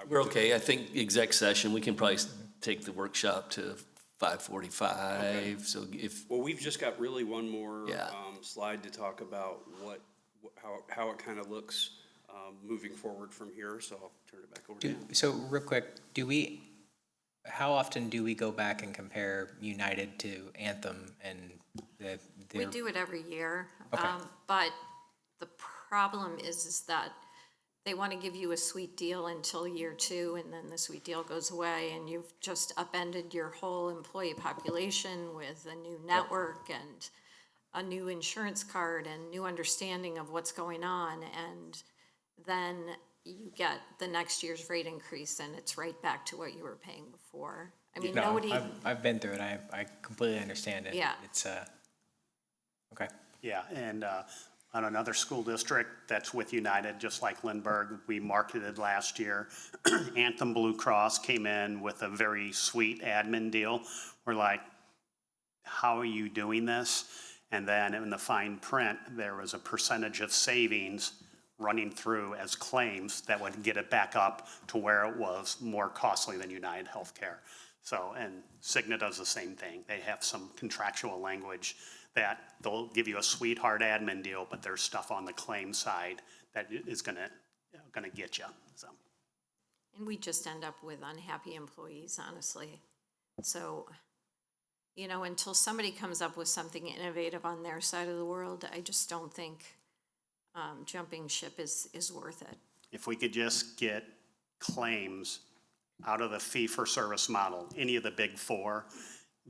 We're okay. I think exec session, we can probably take the workshop to 5:45. So Well, we've just got really one more Yeah. slide to talk about how it kind of looks moving forward from here, so I'll turn it back over to you. So real quick, how often do we go back and compare United to Anthem and We their? do it every year. Okay. But the problem is that they want to give you a sweet deal until year 2, and then the sweet deal goes away, and you've just upended your whole employee population with a new network and a new insurance card and new understanding of what's going on, and then you get the next year's rate increase, and it's right back to what you were paying before. I mean, No, nobody, I've been through it. I completely understand it. Yeah. It's, okay. Yeah, and on another school district that's with United, just like Lindbergh, we marketed last year. Anthem Blue Cross came in with a very sweet admin deal. We're like, how are you doing this? And then in the fine print, there was a percentage of savings running through as claims that would get it back up to where it was more costly than United Healthcare. So, and Cigna does the same thing. They have some contractual language that they'll give you a sweetheart admin deal, but there's stuff on the claim side that is gonna get you, so. and we just end up with unhappy employees, honestly. So, you know, until somebody comes up with something innovative on their side of the world, I just don't think jumping ship is worth it. If we could just get claims out of the fee-for-service model, any of the big four,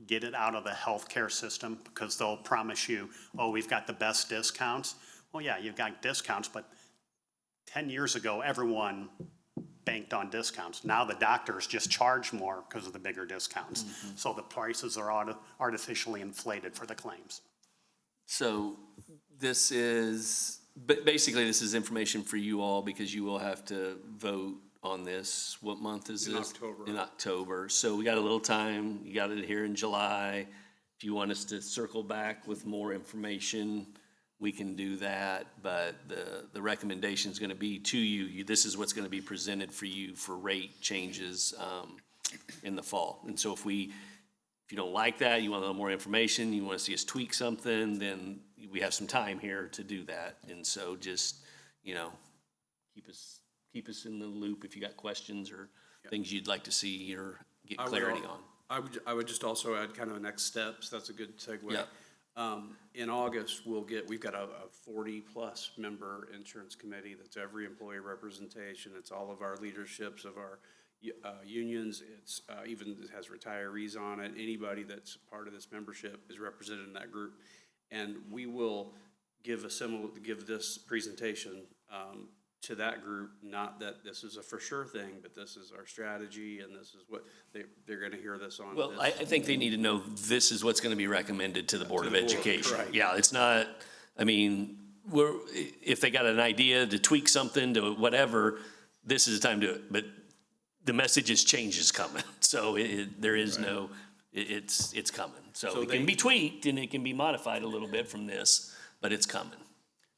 get it out of the healthcare system, because they'll promise you, oh, we've got the best discounts. Well, yeah, you've got discounts, but 10 years ago, everyone banked on discounts. Now the doctors just charge more because of the bigger discounts. So the prices are artificially inflated for the claims. So this is, but basically this is information for you all because you will have to vote on this. What month is this? In October. In October. So we got a little time. You got it here in July. If you want us to circle back with more information, we can do that. But the recommendation is going to be to you. This is what's going to be presented for you for rate changes in the fall. And so if you don't like that, you want a little more information, you want to see us tweak something, then we have some time here to do that. And so just, you know, keep us in the loop if you got questions or things you'd like to see or get clarity on. I would just also add kind of next steps. That's a good segue. Yeah. In August, we've got a 40-plus member insurance committee. That's every employee representation. It's all of our leaderships of our unions. It's even it has retirees on it. Anybody that's part of this membership is represented in that group. And we will give this presentation to that group, not that this is a for sure thing, but this is our strategy and this is what they're gonna hear this on. Well, I think they need to know this is what's gonna be recommended to the Board of Education. right. Yeah, it's not, I mean, if they got an idea to tweak something to whatever, this is the time to do it. But the message is change is coming. So there is no, it's coming. So it can be tweaked and it can be modified a little bit from this, but it's coming.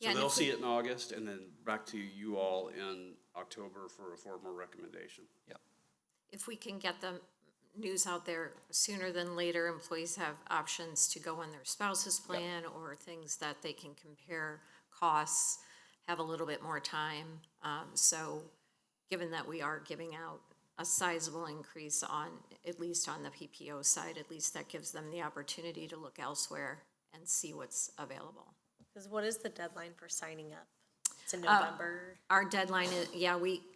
So they'll see it in August and then back to you all in October for a formal recommendation. Yep. If we can get the news out there sooner than later, employees have options to go on their spouse's plan or things that they can compare costs, have a little bit more time. So given that we are giving out a sizable increase on, at least on the PPO side, at least that gives them the opportunity to look elsewhere and see what's available. Because what is the deadline for signing up? It's in November. Our deadline is,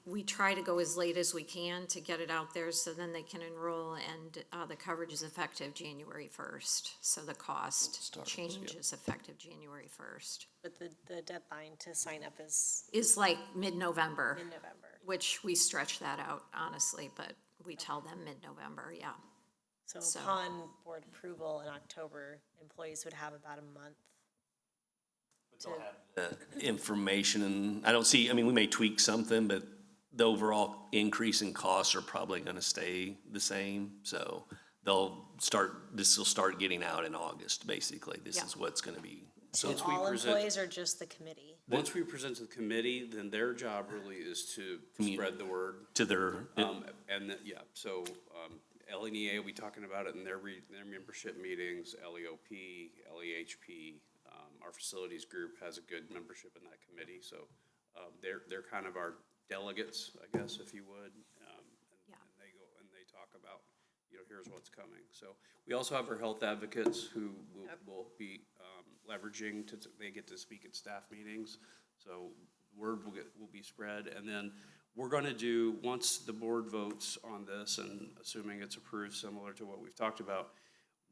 we try to go as late as we can to get it out there so then they can enroll, and the coverage is effective January 1st. So the cost change is effective January 1st. But the deadline to sign up is Is like mid-November, mid-November. which we stretch that out honestly, but we tell them mid-November, yeah. So upon board approval in October, employees would have about a month. The information, and I don't see, I mean, we may tweak something, but the overall increase in costs are probably gonna stay the same. So this will start getting out in August, basically. This is what's gonna be. To Once we all present- employees or just the committee? Once we present to the committee, then their job really is to spread the word. To their, So LNEA will be talking about it in their membership meetings, LEOP, LEHP. Our facilities group has a good membership in that committee, so they're kind of our delegates, I guess, if you would. And they go and they talk about, here's what's coming. So we also have our health advocates who will be leveraging they get to speak at staff meetings. So word will be spread, and then we're gonna do, once the board votes on this, and assuming it's approved similar to what we've talked about,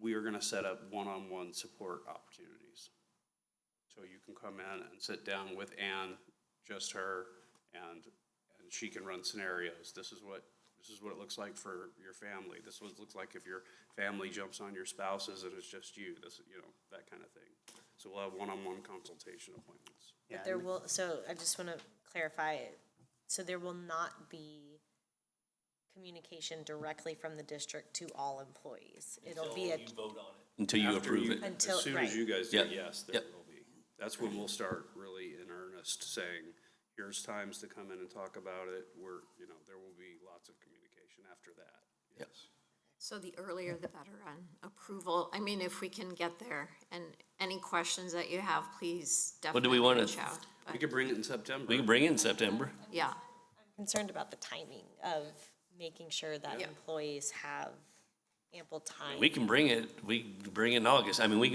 we are gonna set up one-on-one support opportunities. So you can come in and sit down with Ann, just her, and she can run scenarios. This is what it looks like for your family. This is what it looks like if your family jumps on your spouses and it's just you, this, that kind of thing. So we'll have one-on-one consultation appointments. But there will, so I just want to clarify, so there will not be communication directly from the district to all employees. It'll be Until you vote on it. Until you After approve it. until, As soon right. as you guys say Yep. yes, there Yep. will be. That's when we'll start really in earnest saying, here's times to come in and talk about it. There will be lots of communication after that. Yep. Yes. So the earlier the better on approval. I mean, if we can get there, and any questions that you have, please What do we definitely wanna- reach out. We But, could bring it in September. We can bring it in September. yeah, Concerned about the timing of making sure that employees have ample time. We can bring it in August. I mean, we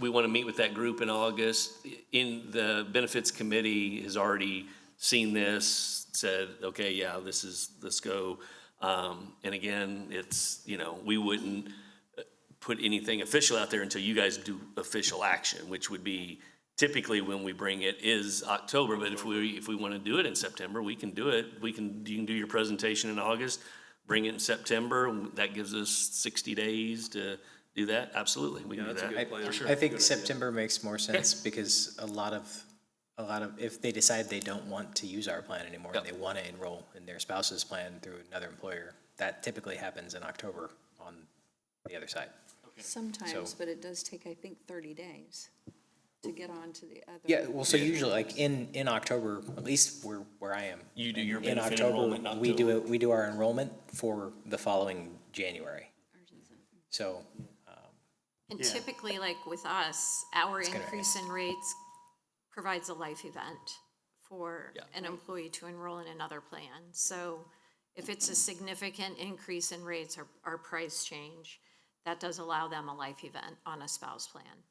want to meet with that group in August. In the benefits committee has already seen this, said, okay, yeah, let's go. And again, it's, we wouldn't put anything official out there until you guys do official action, which would be typically when we bring it is October, but if we want to do it in September, we can do it. You can do your presentation in August, bring it in September. That gives us 60 days to do that. Absolutely, we can do that's a that. good plan. For sure. I think September makes more sense because a lot of, if they decide they don't want to use our plan anymore, and they want to enroll in their spouse's plan through another employer, that typically happens in October on the other side. Sometimes, So- but it does take, I think, 30 days to get on to the other. Yeah, well, so usually like in October, at least where I am. You do your In benefit October, enrollment in we do October. we do our enrollment for the following January. So, and typically, like with us, our gonna- increase in rates provides a life event for Yeah. an employee to enroll in another plan. So if it's a significant increase in rates or price change, that does allow them a life event on a spouse plan.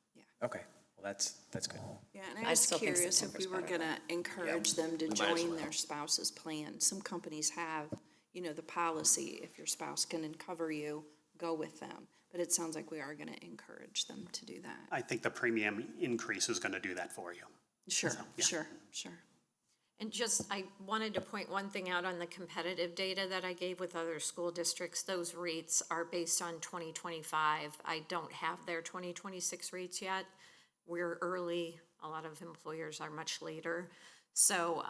okay, well, that's good. Yeah, and I I was still think curious if we September's were better. gonna encourage them to might as join well. their spouse's plan. Some companies have, the policy, if your spouse can cover you, go with them. But it sounds like we are gonna encourage them to do that. I think the premium increase is gonna do that for you. Sure. And I wanted to point one thing out on the competitive data that I gave with other school districts. Those rates are based on 2025. I don't have their 2026 rates yet. We're early. A lot of employers are much later. So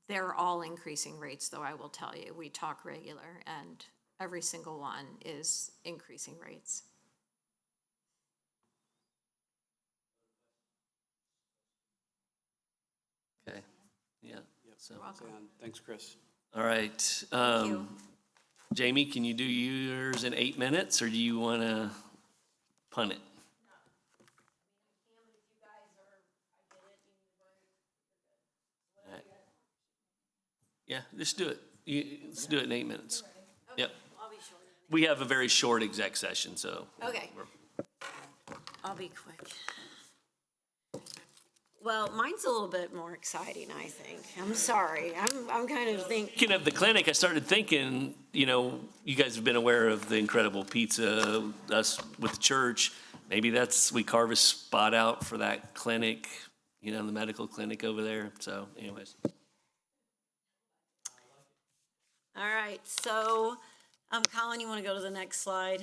they're all increasing rates, though, I will tell you. We talk regular, and every single one is increasing rates. Okay, yeah. So, And thanks, Chris. all right. you. Jamie, can you do yours in 8 minutes, or do you want to punt it? All right. Yeah, just do it. Let's do it in 8 minutes. Yep. We have a very short exec session, so. Okay. I'll be quick. Well, mine's a little bit more exciting, I think. I'm sorry. I'm kind of thinking, Speaking of the clinic, I started thinking, you guys have been aware of the incredible pizza, us with the church. Maybe we carve a spot out for that clinic, the medical clinic over there. So anyways. all right, so, Colin, you want to go to the next slide?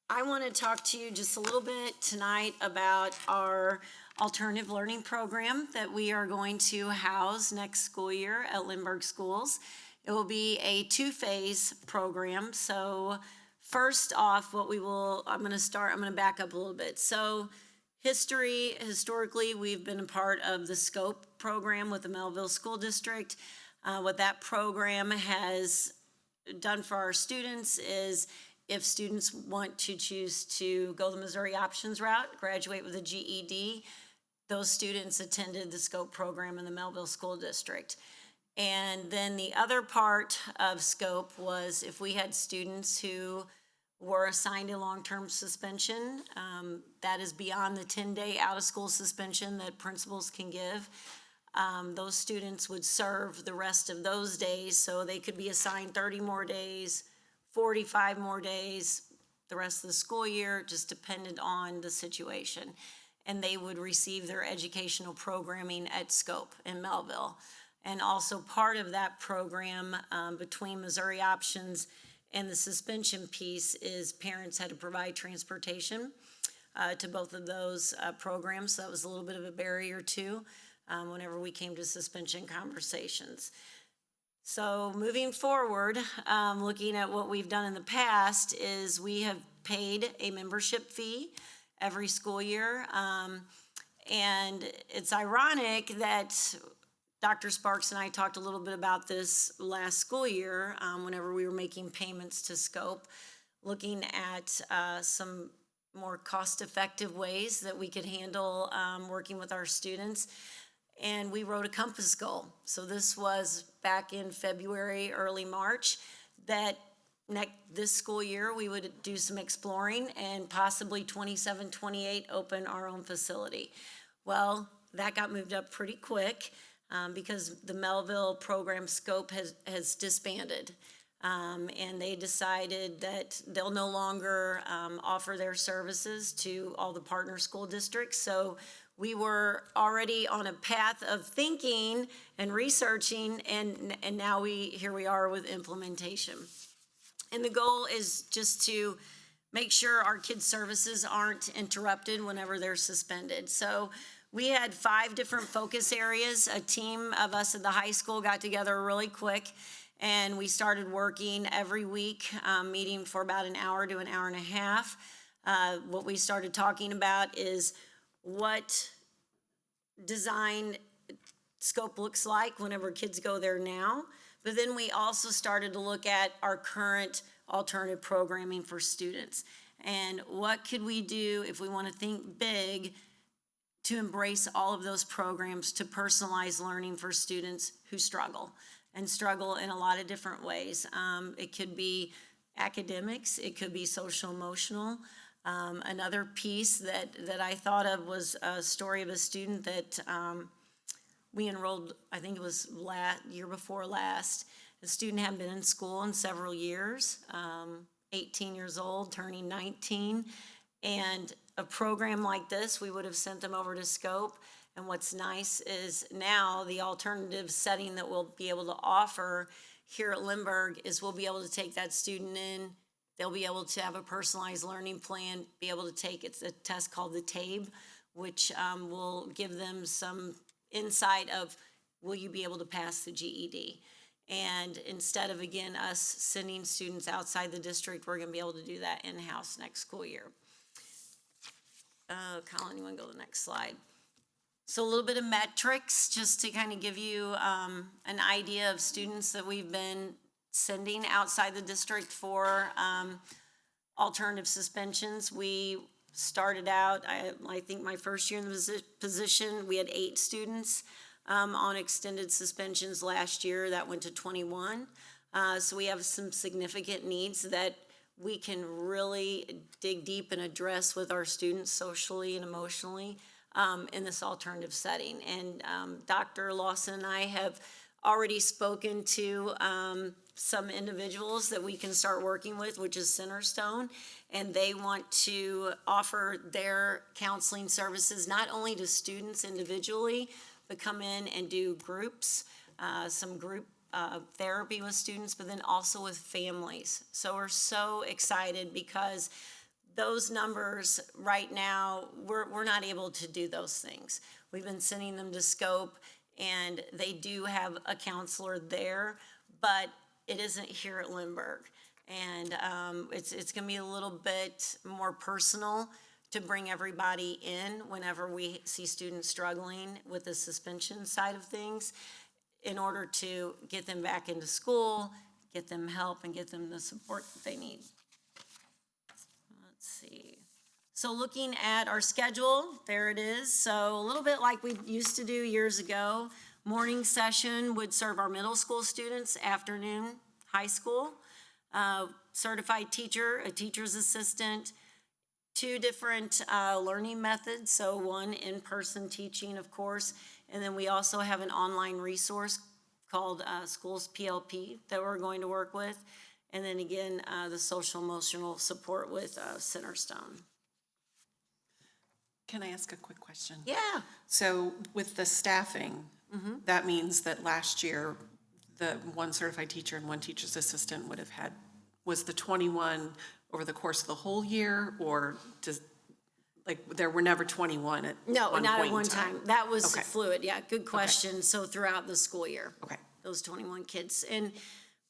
I want to talk to you just a little bit tonight about our alternative learning program that we are going to house next school year at Lindbergh Schools. It will be a two-phase program. So first off, I'm going to back up a little bit. So historically, we've been a part of the SCOPE program with the Melville School District. What that program has done for our students is if students want to choose to go the Missouri Options route, graduate with a GED, those students attended the SCOPE program in the Melville School District. And then the other part of SCOPE was if we had students who were assigned a long-term suspension. That is beyond the 10-day out-of-school suspension that principals can give. Those students would serve the rest of those days, so they could be assigned 30 more days, 45 more days, the rest of the school year, just depended on the situation. And they would receive their educational programming at Scope in Melville. And also part of that program, between Missouri Options and the suspension piece, is parents had to provide transportation to both of those programs. So that was a little bit of a barrier too, whenever we came to suspension conversations. So moving forward, looking at what we've done in the past, is we have paid a membership fee every school year. And it's ironic that Dr. Sparks and I talked a little bit about this last school year, whenever we were making payments to Scope, looking at some more cost-effective ways that we could handle working with our students. And we wrote a compass goal. So this was back in February, early March, that this school year we would do some exploring and possibly 27, 28 open our own facility. Well, that got moved up pretty quick because the Melville program Scope has disbanded. And they decided that they'll no longer offer their services to all the partner school districts. So we were already on a path of thinking and researching, and now here we are with implementation. And the goal is just to make sure our kids' services aren't interrupted whenever they're suspended. So we had 5 different focus areas. A team of us at the high school got together really quick, and we started working every week, meeting for about an hour to an hour and a half. What we started talking about is what design Scope looks like whenever kids go there now. But then we also started to look at our current alternative programming for students. And what could we do if we want to think big to embrace all of those programs to personalize learning for students who struggle and struggle in a lot of different ways. It could be academics, it could be social emotional. Another piece that I thought of was a story of a student that we enrolled, I think it was year before last. The student hadn't been in school in several years, 18 years old, turning 19. And a program like this, we would have sent them over to Scope. And what's nice is now the alternative setting that we'll be able to offer here at Lindbergh is we'll be able to take that student in. They'll be able to have a personalized learning plan, be able to take, it's a test called the TABE, which will give them some insight of, will you be able to pass the GED? And instead of, again, us sending students outside the district, we're gonna be able to do that in-house next school year. Colin, you wanna go to the next slide? So a little bit of metrics, just to kind of give you an idea of students that we've been sending outside the district for alternative suspensions. We started out, I think my first year in the position, we had 8 students on extended suspensions last year. That went to 21. So we have some significant needs that we can really dig deep and address with our students socially and emotionally in this alternative setting. And Dr. Lawson and I have already spoken to some individuals that we can start working with, which is Centerstone, and they want to offer their counseling services not only to students individually, but come in and do groups, some group therapy with students, but then also with families. So we're so excited because those numbers right now, we're not able to do those things. We've been sending them to Scope, and they do have a counselor there, but it isn't here at Lindbergh. And it's gonna be a little bit more personal to bring everybody in whenever we see students struggling with the suspension side of things, in order to get them back into school, get them help, and get them the support that they need. Let's see. So looking at our schedule, there it is. So a little bit like we used to do years ago. Morning session would serve our middle school students, afternoon, high school. certified teacher, a teacher's assistant, 2 different learning methods, so one in-person teaching, of course, and then we also have an online resource called Schools PLP that we're going to work with, and then again, the social emotional support with Centerstone. Can I ask a quick question? Yeah. So with the staffing, that means that last year, the one certified teacher and one teacher's assistant would have had, was the 21 over the course of the whole year, or does, like, there were never 21 at No, one not point at in one time. That was Okay. fluid, yeah, good question. So throughout the school year. Okay. Those 21 kids. And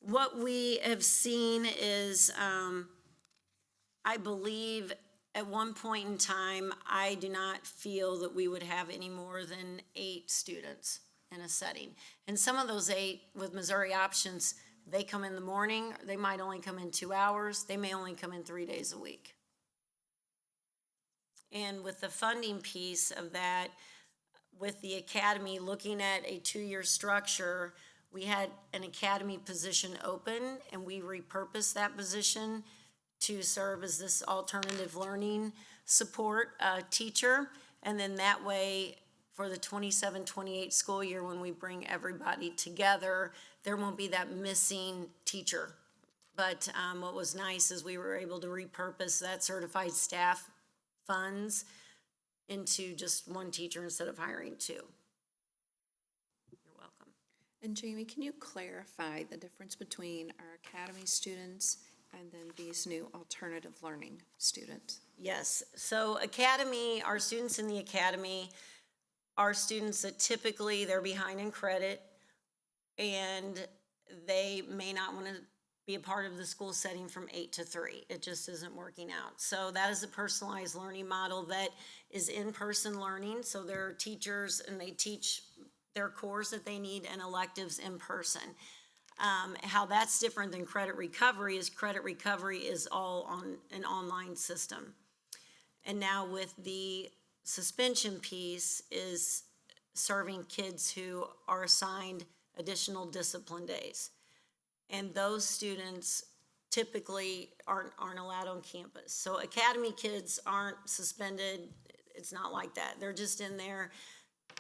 what we have seen is, I believe at one point in time, I do not feel that we would have any more than 8 students in a setting. And some of those 8 with Missouri Options, they come in the morning, they might only come in 2 hours, they may only come in 3 days a week. And with the funding piece of that, with the academy looking at a 2-year structure, we had an academy position open and we repurposed that position to serve as this alternative learning support teacher. And then that way, for the 27-28 school year, when we bring everybody together, there won't be that missing teacher. But what was nice is we were able to repurpose that certified staff funds into just one teacher instead of hiring 2. You're welcome. And Jamie, can you clarify the difference between our academy students and then these new alternative learning students? Yes, so academy, our students in the academy are students that typically they're behind in credit and they may not want to be a part of the school setting from 8 to 3. It just isn't working out. So that is a personalized learning model that is in-person learning. So there are teachers and they teach their cores that they need and electives in person. How that's different than credit recovery is all on an online system. And now with the suspension piece is serving kids who are assigned additional discipline days. And those students typically aren't allowed on campus. So academy kids aren't suspended. It's not like that. They're just in there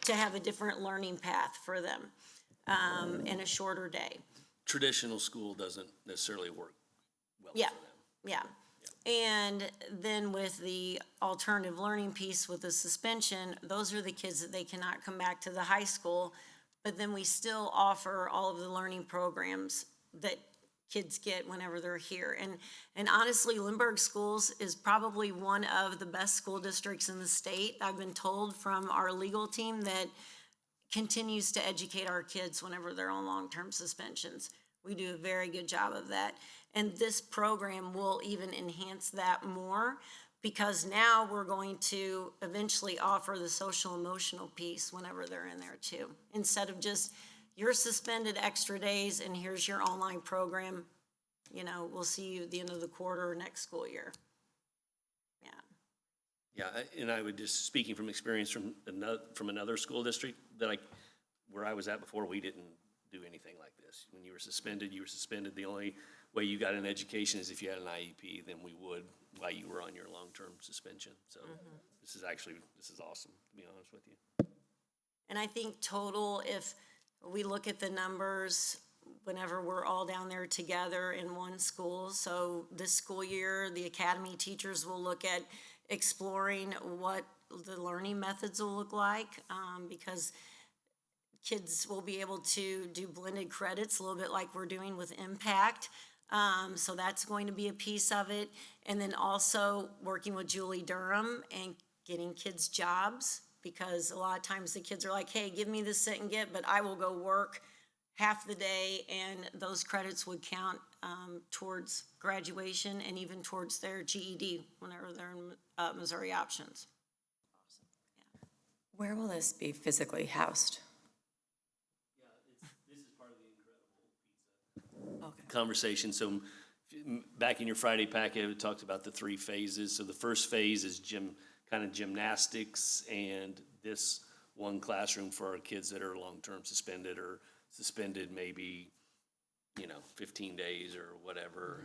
to have a different learning path for them in a shorter day. Traditional school doesn't necessarily work well Yeah, for them. yeah. And then with the alternative learning piece with the suspension, those are the kids that they cannot come back to the high school, but then we still offer all of the learning programs that kids get whenever they're here. And honestly, Lindbergh Schools is probably one of the best school districts in the state. I've been told from our legal team that continues to educate our kids whenever they're on long-term suspensions. We do a very good job of that. And this program will even enhance that more because now we're going to eventually offer the social emotional piece whenever they're in there too. Instead of just, you're suspended extra days and here's your online program, you know, we'll see you at the end of the quarter or next school year. Yeah. Yeah, and I would just, speaking from experience from another school district where I was at before, we didn't do anything like this. When you were suspended, you were suspended. The only way you got an education is if you had an IEP, then we would while you were on your long-term suspension. So this is awesome, to be honest with you. And I think total, if we look at the numbers, whenever we're all down there together in one school, so this school year, the academy teachers will look at exploring what the learning methods will look like, because kids will be able to do blended credits, a little bit like we're doing with Impact. So that's going to be a piece of it. And then also working with Julie Durham and getting kids jobs, because a lot of times the kids are like, hey, give me this sit and get, but I will go work half the day, and those credits would count towards graduation and even towards their GED whenever they're in Missouri Options. Where will this be physically housed? This is part of the Incredible Pizza conversation. So back in your Friday packet, it talked about the 3 phases. So the first phase is kind of gymnastics and this one classroom for our kids that are long-term suspended or suspended maybe 15 days or whatever,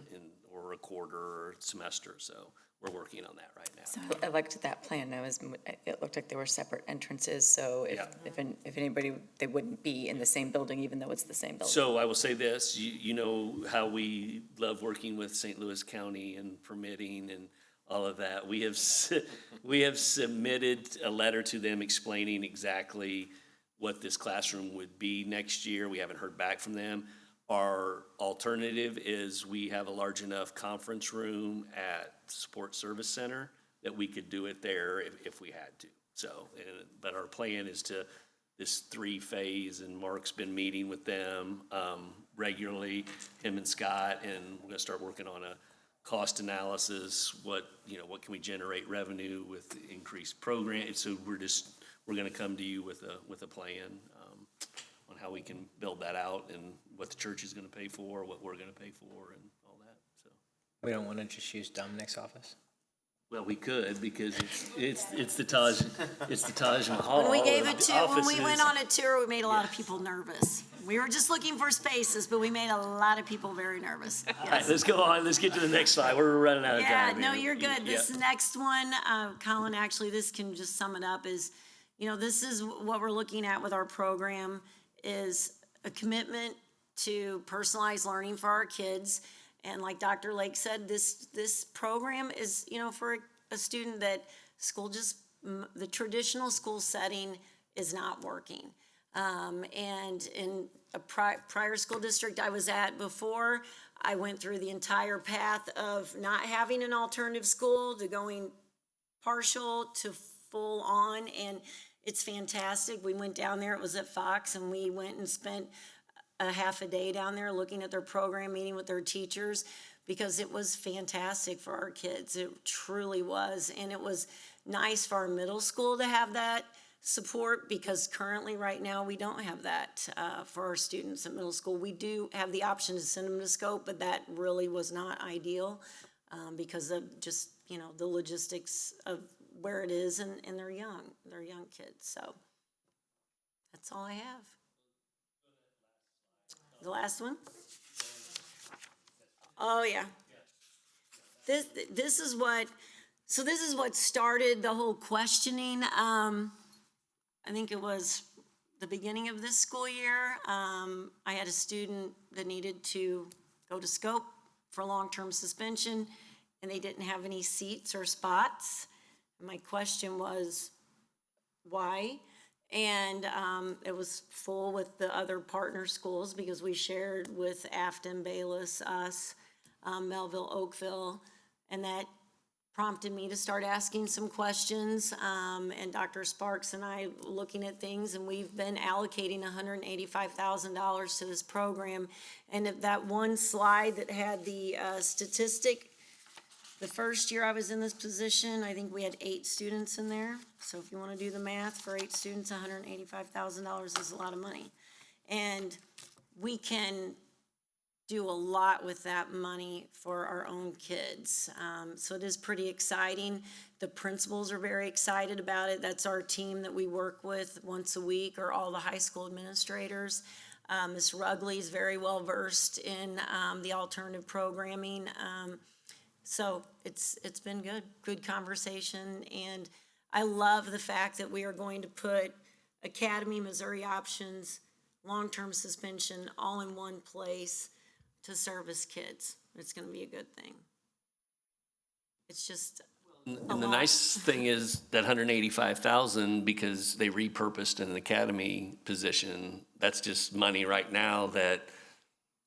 or a quarter or semester, so we're working on that right now. So I liked that plan. It looked like there were separate entrances, so Yeah. if anybody, they wouldn't be in the same building, even though it's the same building. So I will say this, you know how we love working with St. Louis County and permitting and all of that. We have submitted a letter to them explaining exactly what this classroom would be next year. We haven't heard back from them. Our alternative is we have a large enough conference room at Support Service Center that we could do it there if we had to. So, but our plan is to this 3-phase, and Mark's been meeting with them regularly, him and Scott, and we're gonna start working on a cost analysis. What can we generate revenue with increased program? So we're gonna come to you with a plan on how we can build that out and what the church is gonna pay for, what we're gonna pay for, and all that, so. We don't want to just use Dominic's office? Well, we could, because it's the Taj Mahal. When we gave and it to, the when we offices. went on a tour, we made a lot of people nervous. We were just looking for spaces, but we made a lot of people very nervous. All right, let's go on, let's get to the next slide, we're running out of Yeah, time. no, here. you're good. Yeah. This next one, Colin, actually, this can just sum it up is, this is what we're looking at with our program is a commitment to personalized learning for our kids. And like Dr. Lake said, this program is, for a student that the traditional school setting is not working. And in a prior school district I was at before, I went through the entire path of not having an alternative school to going partial to full on, and it's fantastic. We went down there, it was at Fox, and we went and spent a half a day down there looking at their program, meeting with their teachers, because it was fantastic for our kids. It truly was. And it was nice for our middle school to have that support, because currently right now we don't have that for our students in middle school. We do have the option to send them to Scope, but that really was not ideal because of just, the logistics of where it is, and they're young kids. So that's all I have. The last one? Oh, yeah. This is what started the whole questioning. I think it was the beginning of this school year. I had a student that needed to go to Scope for long-term suspension, and they didn't have any seats or spots. And my question was, why? And it was full with the other partner schools, because we shared with Afton, Bayless, us, Melville, Oakville, and that prompted me to start asking some questions, and Dr. Sparks and I looking at things, and we've been allocating $185,000 to this program. And if that one slide that had the statistic, the first year I was in this position, I think we had 8 students in there. So if you want to do the math, for 8 students, $185,000 is a lot of money. And we can do a lot with that money for our own kids. So it is pretty exciting. The principals are very excited about it. That's our team that we work with once a week, or all the high school administrators. Ms. Rugley is very well versed in the alternative programming. So it's been good conversation, and I love the fact that we are going to put Academy, Missouri Options, long-term suspension, all in one place to service kids. It's gonna be a good thing. It's just And the nice thing is that 185,000, because they repurposed an academy position, that's just money right now that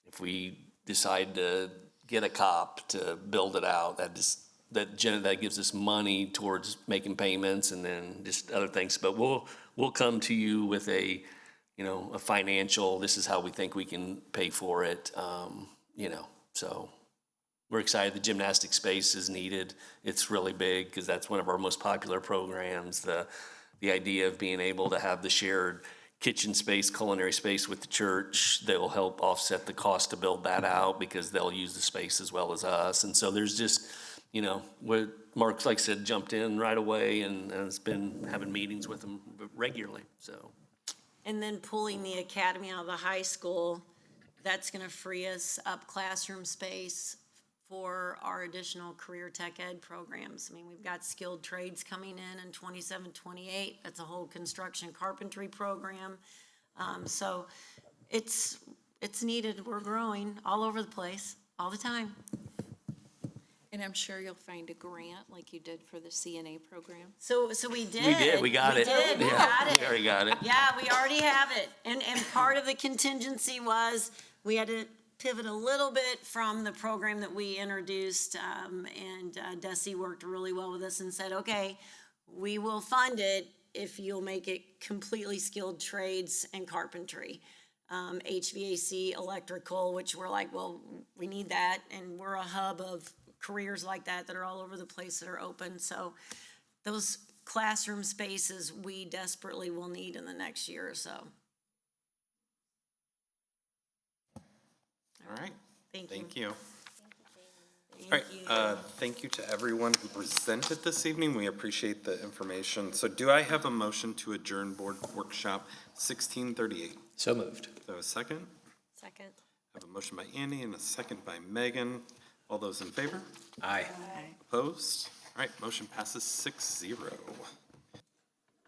if we decide to get a cop to build it out, that gives us money towards making payments and then just other things. But we'll come to you with a financial, this is how we think we can pay for it, so we're excited. The gymnastic space is needed. It's really big because that's one of our most popular programs. The idea of being able to have the shared kitchen space, culinary space with the church that will help offset the cost to build that out, because they'll use the space as well as us. And so there's just, what Mark, like I said, jumped in right away and has been having meetings with them regularly, so. And then pulling the academy out of the high school That's gonna free us up classroom space for our additional career tech ed programs. I mean, we've got skilled trades coming in 27, 28. That's a whole construction carpentry program. So it's needed. We're growing all over the place, all the time. And I'm sure you'll find a grant like you did for the CNA program. So we did. We did, we got it. We Yeah, got it. we already got it. Yeah, we already have it. And part of the contingency was we had to pivot a little bit from the program that we introduced. And Desi worked really well with us and said, okay, we will fund it if you'll make it completely skilled trades and carpentry. HVAC, electrical, which we're like, well, we need that. And we're a hub of careers like that are all over the place that are open. So those classroom spaces we desperately will need in the next year or so. All right. Thank you. Thank you. All Thank right, you. thank you to everyone who presented this evening. We appreciate the information. So do I have a motion to adjourn board workshop 1638? So moved. So a second? Second. I have a motion by Andy and a second by Megan. All those in favor? Aye. Opposed? All right, motion passes 6-0.